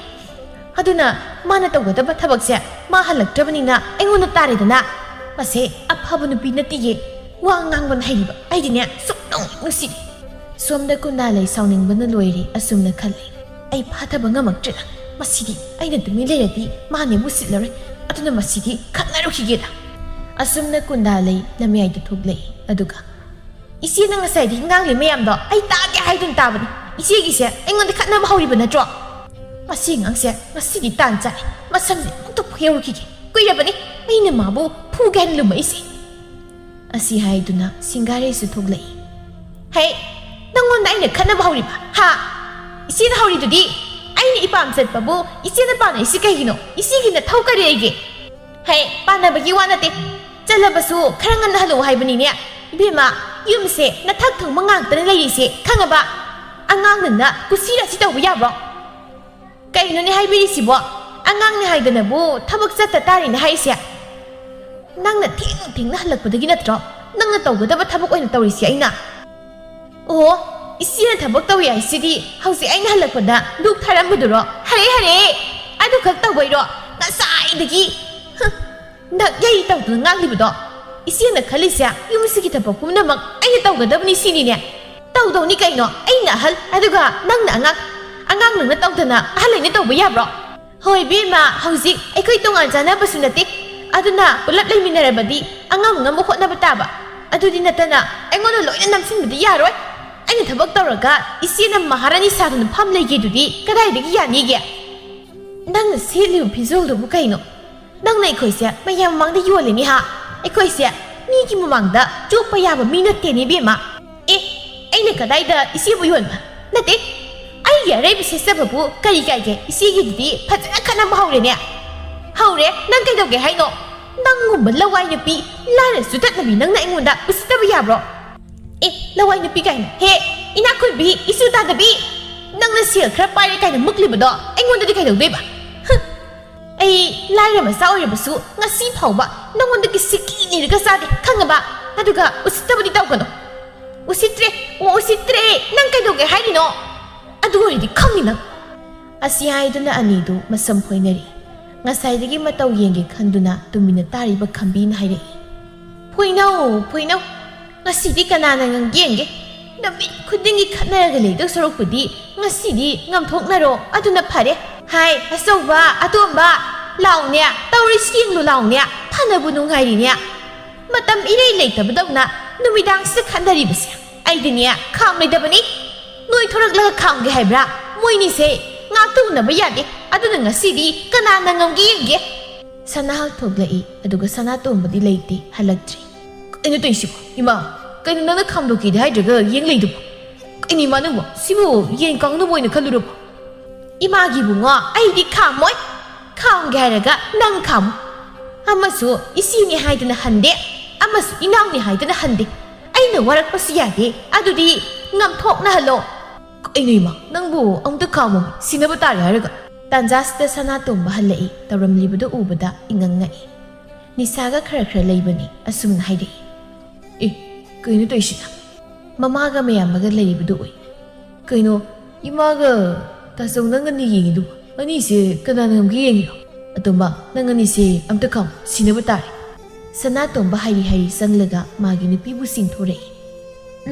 Aduna mana tawgadaba thabakse ma halaktrabanina engona taredana. Mase aphabu nupi natige wa ngangban haiba. Aidine suknong nusi. Somda Kundalai sauningbana loiri asumna khalli. Ai phathaba ngamaktra. Masidi aina tumi leradi mane musitlare. Atuna masidi khatnarukigeda. Asumna Kundalai lamyai thuglei aduga. Isi na ngasai di ngangli mayamdo ai taage haidun tabani. Isi gise engonda khatnaba hawriba natro. Masi ngangse masidi tancha. Masamse untu phayurukige. Kuirabani aina mabu phugan lumaisi. Asi haiduna Singari su thuglei. Hey nangonda aina khatnaba hawriba. Ha isi na hawridudi aina ipam satpabu isi na pana isi kaigino. Isi gina thawkari aige. Hey panabagi wanate. Chalabasu kharangan na halo haibani ne. Bima yumse na thak thong mangang tan leise khangaba. Angang na kusira si tawba yabro. Kaino ni haibiri sibo. Angang ni haidana bu thabak chatta tari na haisya. Nang na ting na halakpadagi natro. Nang na tawgadaba thabak oina tawrisi aina. Oh isi na thabak tawi aisidi hausi aina halakpada duk tharambuduro. Hare adu khak tawbairo nasai dagi. Nak yai tawdu nganglibudo. Isi na khalisya yumsigi thabak pumnamak aina tawgadabni sini ne. Tawdo ni kaino aina hal aduga nang na angang nang na tawdana ahalai na tawba yabro. Hoi bima hausi aikhoi tongan janaba sunati. Aduna ulap laiminarabadi angam ngamu hotnaba taba. Adudi natana aingona loina namsinbadi yaroi. Aina thabak tawraga isi na maharani saduna pham leigedudi kadaidagi yanige. Nang na seliu phizoldu bu kaino. Nang na aikhoise mayam mangda yoleni ha. Aikhoise migi mamangda chukpa yaba mina teni bima. Aina kadaida isi bu yolma. Nate ai yarai bise sababu kari kaige isi gidudi phajana khana bahawrene. Haure nang kaidoge haino. Nang ngumba lawai napi lara sutat nabi nang na ingonda usitaba yabro. Lawai napi kaino. He ina khunbi isu ta da bi nang na sia khra pai kai na mukli ba do ai ngon da kai dau dei ba ai lai ra ma sa oi ba su ngasi phau ba nang ngon da ki siki ni ga sa de khang ba aduga usita ba di tau kano usitre nang kai dau ge hai ni no adu ri di khang ni na asi hai du na ani du masam phoinari ngasai dagi matau yenge khanduna tumina tari ba khambi na hai re phoinau ngasi di kana na ngang yenge nami khudingi khatna ga le dak sorok pudi ngasi di ngam thok na ro aduna phare hai asau ba atom ba law ne tawri sing lu law ne phana bu nu ngai ri ne matam irei le ta badau na numidang se khandari bse ai di ne kham le da bani noi thorak la kham ge hai bra moi ni se nga tu na ba ya de aduna ngasi di kana na ngam gi yenge sanahal thoglai aduga sana tombadi leite halaktri ene to isibo ima kaino nana khamdo ki dai daga yeng leidu ini manu mo sibo yen kang no boina khaluru ima gi bunga ai di khamoi kham ga raga nang kham amasu isi ni haidana hande amasu inaw ni haidana hande aina warak pasiya de adudi ngam thok na halo ini ma nangbu amta khamu sinaba tari haraga tanjasta sana tomba halai taram libudo ubada ingangai nisaga khara khara leibani asum haide kaino to isina mamaga mayamaga leibudo oi kaino imaga tasong nang ni yengi du ani se kana nang gi yengi atoma nang ani se amta kham sinaba tari sana tomba hairi hairi sanglaga magi ni pibu sing thore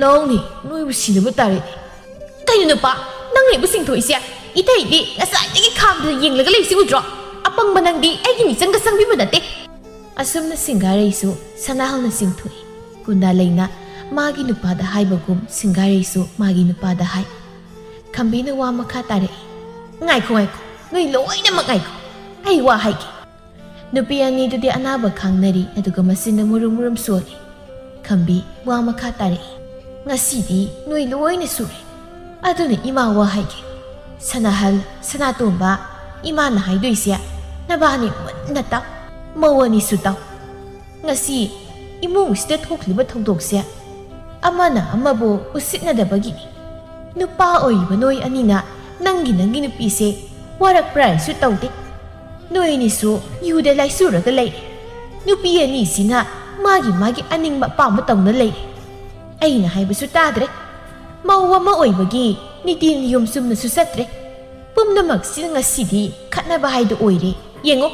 longni noi bu sinaba tari kaino no pa nang ni bu sing thoi sia itai di ngasai di kham du yeng laga leisi udro apang manang di ai ni sanga sang bi manate asum na singare su sanahal na sing thoi kunda leina magi nupa da hai bagum singare su magi nupa da hai khambi na wa makha tare ngai ko noi loi na makai ko ai wa hai ki nupi ani du di anaba khangnari aduga masin na murum soli khambi wa makha tare ngasi di noi loi na suri aduna ima wa hai ki sanahal sanatomba ima na hai doisia na ba ni na ta mawani su ta ngasi imung sida thokliba thongdok sia amana amabu usitna da bagi nupa oi banoi anina nangi nupi se warak prai su tawde noi ni su yuda lai su ra ga lai nupi ani sina magi aning ma pa ma tong na lai ai na hai bu su ta dre mawa ma oi bagi ni tin yum sum na su satre pum na mak sin nga sidi khatna ba hai do oi re yengo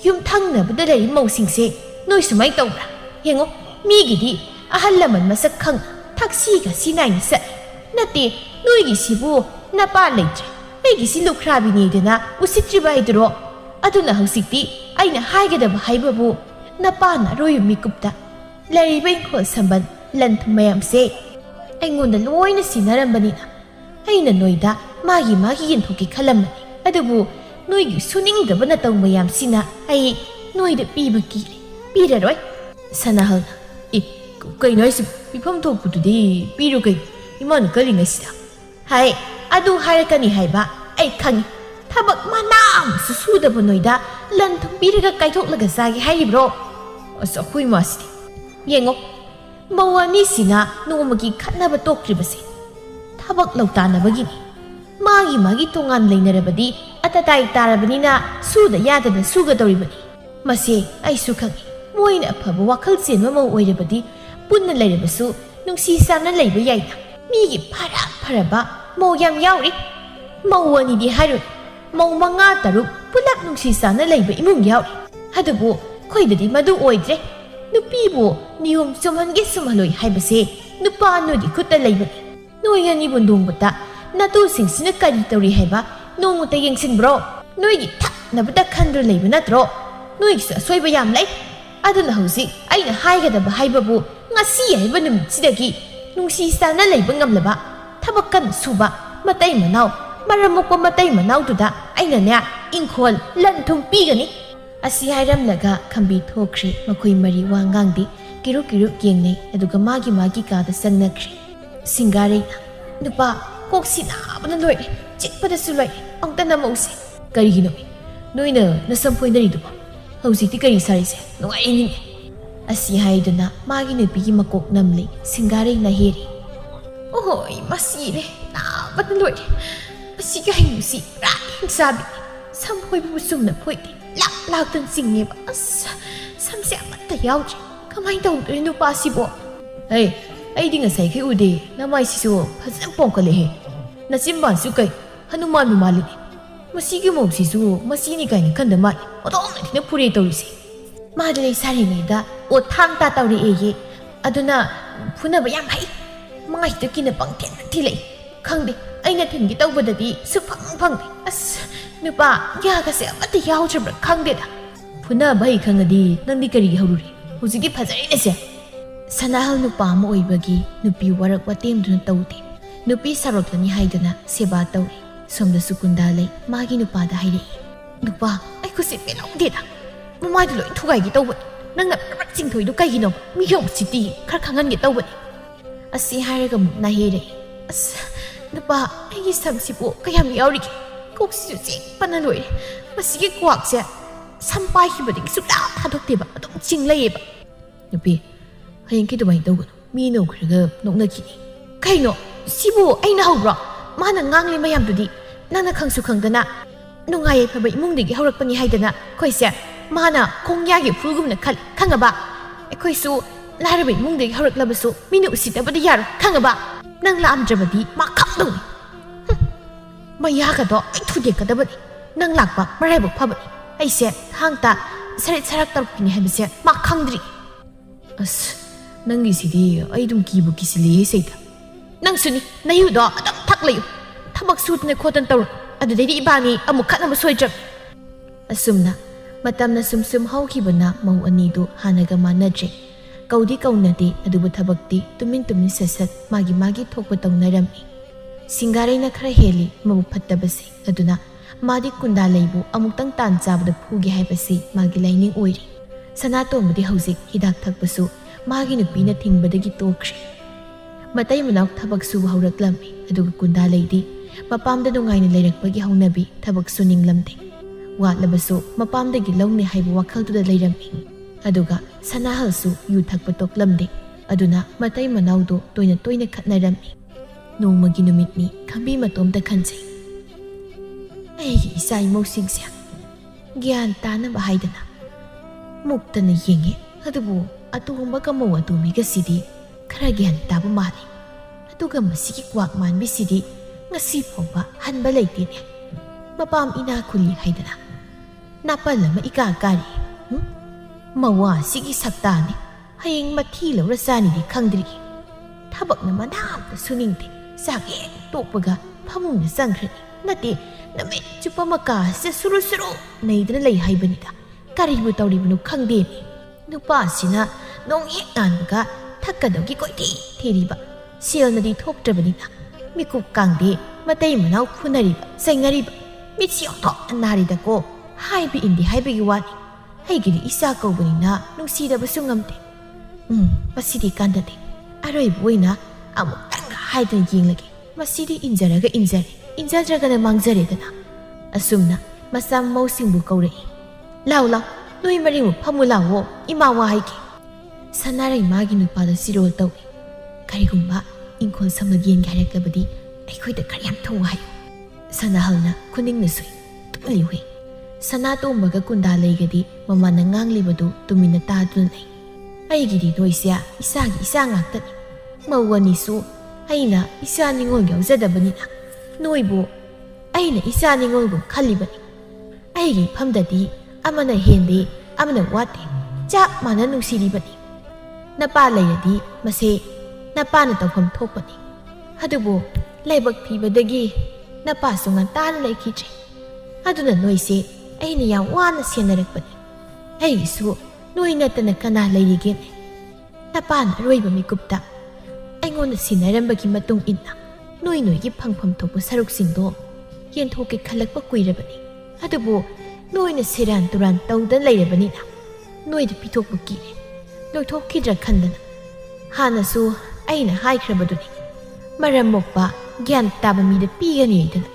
yum thang na ba da lai mau sing se noi su mai tawra yengo mi gi di ahal laman masak khang taxi ga sinai ni sa nati noi gi sibu na pa leitre ai gi si lukra bi ni de na usitri bai dro aduna hausikti aina haige da hai babu na pa na royu mi kupta lai bai kho samban lan thumayam se ai ngon da loi na sinaram bani na aina noida magi yin thoki khalam ni adubu noi gi suning da bana taw mayam sina ai noi da pi ba ki pi ra roi sanahal kai noi si pifam thok putu di piru kai iman kali ngasida hai adu harakani hai ba ai khangi thabak manam su da bonoida lan thum biraga kai thok laga sagi hai bro asa hui masti yengo mawani sina nomagi khatna ba tokri base thabak lauta na bagi magi tongan leinarabadi atatai tarabani na su da yada da su ga dori bani mase ai su khangi moina phaba wakhal chen ma mau oirabadi punna leirebasu nungsi samna leiba yaina migi phara mau yam yauri mau ani di haru mau manga taruk pulak nungsi samna leiba imung yauri hadubu khoidadi madu oidre nupi bu niyom somhange somhaloi haibase nupa no di khutta leibani noyani bundung bata natu singsina kari tori haiba nonguta yengsin bro noigi thak nabada khandro leiba natro noigi sa soiba yam lai aduna hausi aina haigada haibabu ngasi haiba numsidagi nungsi sana leiba ngamlaba thabakan suba matai manau maramukpa matai manau tuda aina ne inkhol lanthum pigani asi hairamlaga khambi thokri makoi mari wangangdi kiru yengnei aduga magi ka da sangnakri singare nupa koksina bana loi chikpada sulai angta namose karigino noina nasampoinari du hausikti kari sarise ngai ni asi haiduna magi nupi makok namle singare na heri โอ้ยมาสีเลยน้าบันเลยมาสีก็ให้หนูสิร้ายหิงซาบิซ้ำพวยผู้สุ่มน่ะพวยดิลากตันสิ่งนี้บ้าซ้ำเสียมันแต่ยาวจีก็ไม่ต้องตัวนูปาสิบ่เฮ้ยไอ้ดิ่งใส่แค่อุดีน้ำไม่สิสูพันปองกันเลยเฮน่าซิมบานสุกัยฮันุมานมีมาเลยมาสีก็มองสิสูมาสีนี่กันกันเดมาโอ้ต้องนี่พูดเลยตัวสิมาดูในสารีนี่ด้าโอ้ทางตาตัวนี้เองอะดูน่ะพูดน่ะไม่ยังไงมาให้ตัวกินน่ะปังเทียนที่เลยขังดิไอ้น่ะถึงกี่ตัวบัดดี้สุพังดินูปายากระเสียมันแต่ยาวจังแบบขังเด็ดพูดน่ะใบขังอดีนั่นดิกรีฮารุรีหูสิที่พัฒนาเนี่ยเสียสนาฮัลนูปามโอยบกี้นูปีวารักวัดเต็มดุนตัวดีนูปีสารกตัวนี้ให้ดูน่ะเสียบาตัวรีสมเด็จสุกุนดาเลยมากินูปาได้เลยนูปาไอ้กุศิเป็นเอาเด็ดมาไม่ดูเลยทุกอย่างกี่ตัวนั่งนับรักจริงถอยดูใกล้กินเอามีหยงสิตีครั้งงั้นกี่ตัวสิหายกับมุกนายเฮเลยนูปาไอ้สามสิบโอก็ยังมีเอาดิกุกสิจิปนเลยมาสิกวากเสียสัมภาระบัดนี้สุดาทันทุกทีแบบต้องจริงเลยแบบนูปีให้ยังคิดตัวไม่ตัวมีหนูครึ่งนกนักกินใครเนาะสิบูไอ้น่าหัวมาหนังงางเลยไม่ยำตัวดีนั่นน่ะขังสุขังกันนะนุ่งไงพอไปมุ่งเด็กเขารักปนยี่ให้กันนะคอยเสียมาน่ะคงยากอยู่พูดกุมนะขังกับบ้าไอ้คอยสู้ลายระเบิดมุ่งเด็กเขารักระเบิดสู้มีหนูสิแต่บัดยาขังกับบ้านั่งละอันจะบัดดีมาขับตรงไม่ยากกันต่อไอ้ทุเรียนกันแต่บัดนั่งหลักบ้าไม่ได้บอกพ่อบัดไอ้เสียทางตาสลัดสลักตลกนี่ให้บัดเสียมาขังดีนั่งกิสิดีไอ้ดุมกีบุกิสิลีให้เสียนั่งสุนีนายอยู่ดอกต้องทักเลยถ้าบักสูดในโคตันตัวอันเดียวดีบ้านี้อามุขัดน้ำมาสวยจับสุ่มนะมาตามน่ะสุ่มเฮาขี้บนน่ะมองอันนี้ดูหานากับมานาเจเกาดีเกาหน้าดีอดูบุตรบักดีตุมินเสร็จมากีทกบตองนารมีสิงการีนักคราเฮลีมาบุพัดตบสิอดูน่ะมาดิกุนดาเลยบุอามุตั้งตานจับดับพูกิให้บสิมากีไลนิ่งอวยรีสนาตัวมุดีเฮาซิกฮิดักทักบสุมากีนุปีน่ะทิ้งบัดกิโตกรีมาไต่มันเอาทับบักสูเฮารักลำมีอดูกุนดาเลยดีมาปามได้ดงไงในเลยรักบักกิเฮานาบีทับบักสูนิ่งลำเด็กว่าละบสุมาปามได้กิลงในให้บัวเข้าตัวเลยรำมีอดูกะสนาฮัลสูยูทักปตกลำเด็กอดูน่ะมาไต่มันเอาตัวเนี่ยขัดในรำมีนูมากินมิดนี้คำบีมาต้มตะขันใจไอ้สายโมสิงเสียงยานตานะบ่ให้ดนะมุกตันยิงเออดูบุอตุงบักโมอตุมิกสิดีคราแกนตาบ่มาดิอตุกะมาสิกิกวากมันบิสิดีงั้นสิผมว่าหันบะเลยตีเนี่ยมาปามอินาคุลีให้ดนะนับไปละมาอีกาการีมาว่าสิกิสักตาเนี่ยให้ยังมาที่เหลือรัศนีดีขังดีถ้าบอกน้ำมันน้ำแต่สุนิงเตสักเองตัวปะกะพมุงเนี่ยสังเคราะห์นั่นเองนั่นไม่จุปมากาเสสุรุในเดือนเลยให้บันิดาการีบุตรริบนุขังดีนี่นุป้าสินะน้องเอ็งานบกะถ้ากระดกกี่ก้อยดีเทริบะเสียวนาดีทบจะบันิดามีกุกกังดีมาเตยมันเอาคุณนาริบะเซงนาริบะมีเสียวต่อนาริดาโกให้ไปอินดีให้ไปกี่วันให้กินอิสาเกาบันินะนุ่งสีดาบสุงามเตมาสิดีกันเดอร่อยบุยนะอามุตังให้ตันยิงเลยมาสิดีอินจาระก็อินจาระกันมังจาระกันนะสุ่มนะมาซ้ำมอสิงบุกเอาเลยเล่านุ้ยมาริมุพมุลาวอิมาวาให้กี่สนาไรมากินุปาดสิโรลตัวใครกุมบ้าอินคนสมัยเรียนแค่เล็กบดีไอ้คุยแต่ใครยังทวายสนาฮัลนะคุณนิ่งนึกสวยตุลิวสนาตัวมันก็กุนดาเลยก็ดีมามันนั่งงั่งลีบดูตุมินตาตุนเลยไอ้กี่ดีด้วยเสียอิสางักตันมาวันนี้สู้ไอ้น่ะอิสานิ่งงเอาจะดับบันนี่นะนุ้ยบัวไอ้น่ะอิสานิ่งงบุขัลลีบันนี่ไอ้กี่พัมดัดดีอามันน่ะเห็นดีอามันน่ะวัดดีจ้ามันน่ะนุ่งสีดีบันนี่น้าป้าเลยดีมาเสน้าป้าน่ะต้องคำทบบันนี่ฮัดดูบัวเลยบักพีบัดกี้น้าป้าส่งงานตาเลยคิดใจฮัดดูน่ะนุ้ยเสไอ้เนี่ยยังว่าน่ะเสียนรักบันนี่ไอ้สู้นุ้ยน่ะแต่น่ะกันอะไรดีกันน้าป้าน่ะรวยบ่มีกุบตาไอ้งอนน่ะสินะเรื่องบักกี้มาตรงอินนะนุ้ยกี่พังพทบสรุปสิ่งโตยันโทกิขลักบักกุยระบันนี่ฮัดดูบัวนุ้ยน่ะเสียรันตุรันเต้าดันเลยระบันนี่นะนุ้ยจะพิทกบักกี้โดยทกคิดรักขันดันฮานะสู้ไอ้น่ะให้คราบดุนี่มารำมกปะแกนตาบมีเดปีกันนี่ดัน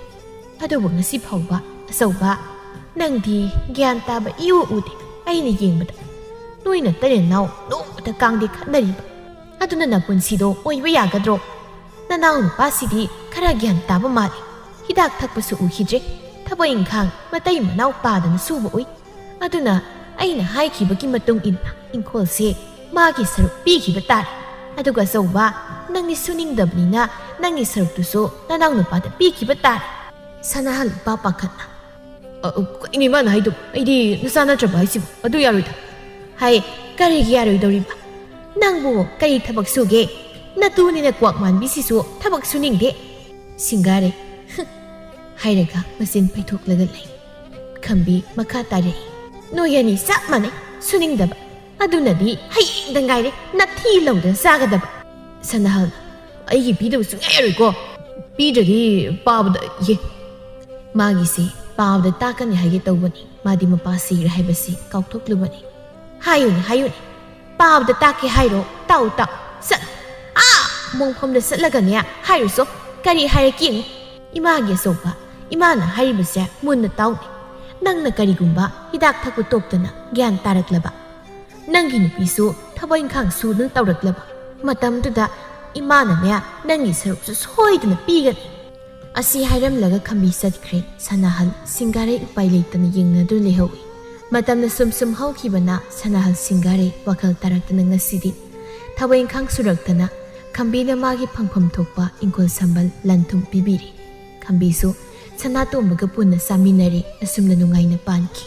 ฮัดดูบักน่ะสิเผาบะสาวบะนั่งดีแกนตาบอิ่วอุดไอ้นี่ยิงบัดนุ้ยน่ะแต่เดินเอาโน้ตะกังดีขันได้บะฮัดดูนั่นน่ะปุ่นสีโดโอ้ยไม่อยากกระโดดนั่ ꯅꯅꯥꯎ ꯅꯨꯄꯥꯁꯤꯗꯤ ꯈꯔ ꯒ꯭ꯌꯥꯟ ꯇꯥꯕ ꯃꯥꯜꯂꯤ ꯍꯤꯗꯥꯛ ꯊꯛꯄꯁꯨ ꯎꯈꯤꯗ꯭ꯔꯦ ꯊꯕꯛ ꯏꯪꯈꯥꯡ ꯃꯇꯩ ꯃꯅꯥꯎ ꯄꯥꯗꯅ ꯁꯨꯕ ꯎꯏ ꯑꯗꯨꯅ ꯑꯩꯅ ꯍꯥꯏꯈꯤꯕꯒꯤ ꯃꯇꯨꯡ ꯏꯟꯅ ꯏꯪꯈꯣꯜꯁꯦ ꯃꯥꯒꯤ ꯁꯔꯨꯛ ꯄꯤꯈꯤꯕ ꯇꯥꯔꯦ ꯑꯗꯨꯒ ꯑꯆꯧꯕ ꯅꯪꯗꯤ ꯁꯨꯅꯤꯡꯗꯕꯅꯤꯅ ꯅꯪꯒꯤ ꯁꯔꯨꯛꯇꯨꯁꯨ ꯅꯅꯥꯎ ꯅꯨꯄꯥꯗ ꯄꯤꯈꯤꯕ ꯇꯥꯔꯦ ꯁꯅꯥꯍꯜ ꯅꯨꯄꯥ ꯄꯥꯈꯠꯅ ꯀꯩꯅꯤ ꯃꯥꯅ ꯍꯥꯏꯗꯣ ꯑꯩꯗꯤ ꯅꯆꯥ ꯅꯠꯇ꯭ꯔꯕ ꯍꯥꯏꯁꯤꯕꯨ ꯑꯗꯨ ꯌꯥꯔꯣꯏꯗ ꯍꯥꯏ ꯀꯔꯤꯒꯤ ꯌꯥꯔꯣꯏꯗꯧꯔꯤꯕ ꯅꯪꯕꯨ ꯀꯔꯤ ꯊꯕꯛ ꯁꯨꯒꯦ ꯅꯇꯨꯅꯤꯅ ꯀ꯭ꯋꯥꯛ ꯃꯥꯟꯕꯤꯁꯤꯁꯨ ꯊꯕꯛ ꯁꯨꯅꯤꯡꯗꯦ ꯁꯤꯡꯒꯥꯔꯦ ꯍꯥꯏꯔꯒ ꯃꯆꯤꯟ ꯄꯩꯊꯣꯛꯂꯒ ꯂꯩ ꯈꯝꯕꯤ ꯃꯈꯥ ꯇꯥꯔꯛꯏ ꯅꯣꯏ ꯑꯅꯤ ꯆꯞ ꯃꯥꯟꯅꯩ ꯁꯨꯅꯤꯡꯗꯕ ꯑꯗꯨꯅꯗꯤ ꯍꯌꯦꯡꯗ ꯉꯥꯏꯔꯦ ꯅꯊꯤ ꯂꯧꯗꯅ ꯆꯥꯒꯗꯕ ꯁꯅꯥꯍꯜꯅ ꯑꯩꯒꯤ ꯄꯤꯗꯕ ꯁꯨꯡꯌꯥ ꯌꯥꯔꯣꯏꯀꯣ ꯄꯤꯗ꯭ꯔꯗꯤ ꯄꯥꯕꯗ ꯃꯥꯒꯤꯁꯦ ꯄꯥꯕꯗ ꯇꯥꯛꯀꯅꯤ ꯍꯥꯏꯒꯦ ꯇꯧꯕꯅꯤ ꯃꯥꯗꯤ ꯃꯄꯥ ꯁꯤꯔꯦ ꯍꯥꯏꯕꯁꯤ ꯀꯥꯎꯊꯣꯛꯂꯨꯕꯅꯤ ꯍꯥꯏꯌꯨꯅꯦ ꯄꯥꯕꯗ ꯇꯥꯛꯀꯦ ꯍꯥꯏꯔꯣ ꯇꯥꯎ ꯆꯠ ꯃꯣꯡꯐꯝꯗ ꯆꯠꯂꯒꯅꯦ ꯍꯥꯏꯔꯨꯁꯣ ꯀꯔꯤ ꯍꯥꯏꯔꯛꯀꯦ ꯏꯃꯥꯒꯤ ꯑꯆꯧꯕ ꯏꯃꯥꯅ ꯍꯥꯏꯔꯤꯕꯁꯦ ꯃꯨꯟꯅ ꯇꯥꯎꯅꯤ ꯅꯪꯅ ꯀꯔꯤꯒꯨꯝꯕ ꯍꯤꯗꯥꯛ ꯊꯛꯄ ꯇꯣꯛꯇꯅ ꯒ꯭ꯌꯥꯟ ꯇꯥꯔꯛꯂꯕ ꯅꯪꯒꯤ ꯅꯨꯄꯤꯁꯨ ꯊꯕꯛ ꯏꯪꯈꯥꯡ ꯁꯨꯗꯨꯅ ꯇꯧꯔꯛꯂꯕ ꯃꯇꯝꯗꯨꯗ ꯏꯃꯥꯅꯅꯦ ꯅꯪꯒꯤ ꯁꯔꯨꯛꯁꯨ ꯁꯣꯏꯗꯅ ꯄꯤꯒꯅꯤ ꯑꯁꯤ ꯍꯥꯏꯔꯝꯂꯒ ꯈꯝꯕꯤ ꯆꯠꯈ꯭ꯔꯦ ꯁꯅꯥꯍꯜ ꯁꯤꯡꯒꯥꯔꯩ ꯎꯄꯥꯏ ꯂꯩꯇꯅ ꯌꯦꯡꯅꯗꯨꯅ ꯂꯩꯍꯧꯏ ꯃꯇꯝꯅ ꯁꯨꯝ ꯍꯧꯈꯤꯕꯅ ꯁꯅꯥꯍꯜ ꯁꯤꯡꯒꯥꯔꯩ ꯋꯥꯈꯜ ꯇꯥꯔꯛꯇꯅ ꯉꯁꯤꯗꯤ ꯊꯕꯛ ꯏꯪꯈꯥꯡ ꯁꯨꯔꯛꯇꯅ ꯈꯝꯕꯤꯅ ꯃꯥꯒꯤ ꯐꯪꯐꯝ ꯊꯣꯛꯄ ꯏꯪꯈꯣꯜ ꯁꯝꯕꯜ ꯂꯟ ꯊꯨꯝ ꯄꯤꯕꯤꯔꯤ ꯈꯝꯕꯤꯁꯨ ꯁꯅꯥꯇꯣꯝꯕꯒ ꯄꯨꯟꯅ ꯆꯥꯃꯤꯟꯅꯔꯦ ꯑꯁꯨꯝꯅ ꯅꯨꯡꯉꯥꯏꯅ ꯄꯥꯟꯈꯤ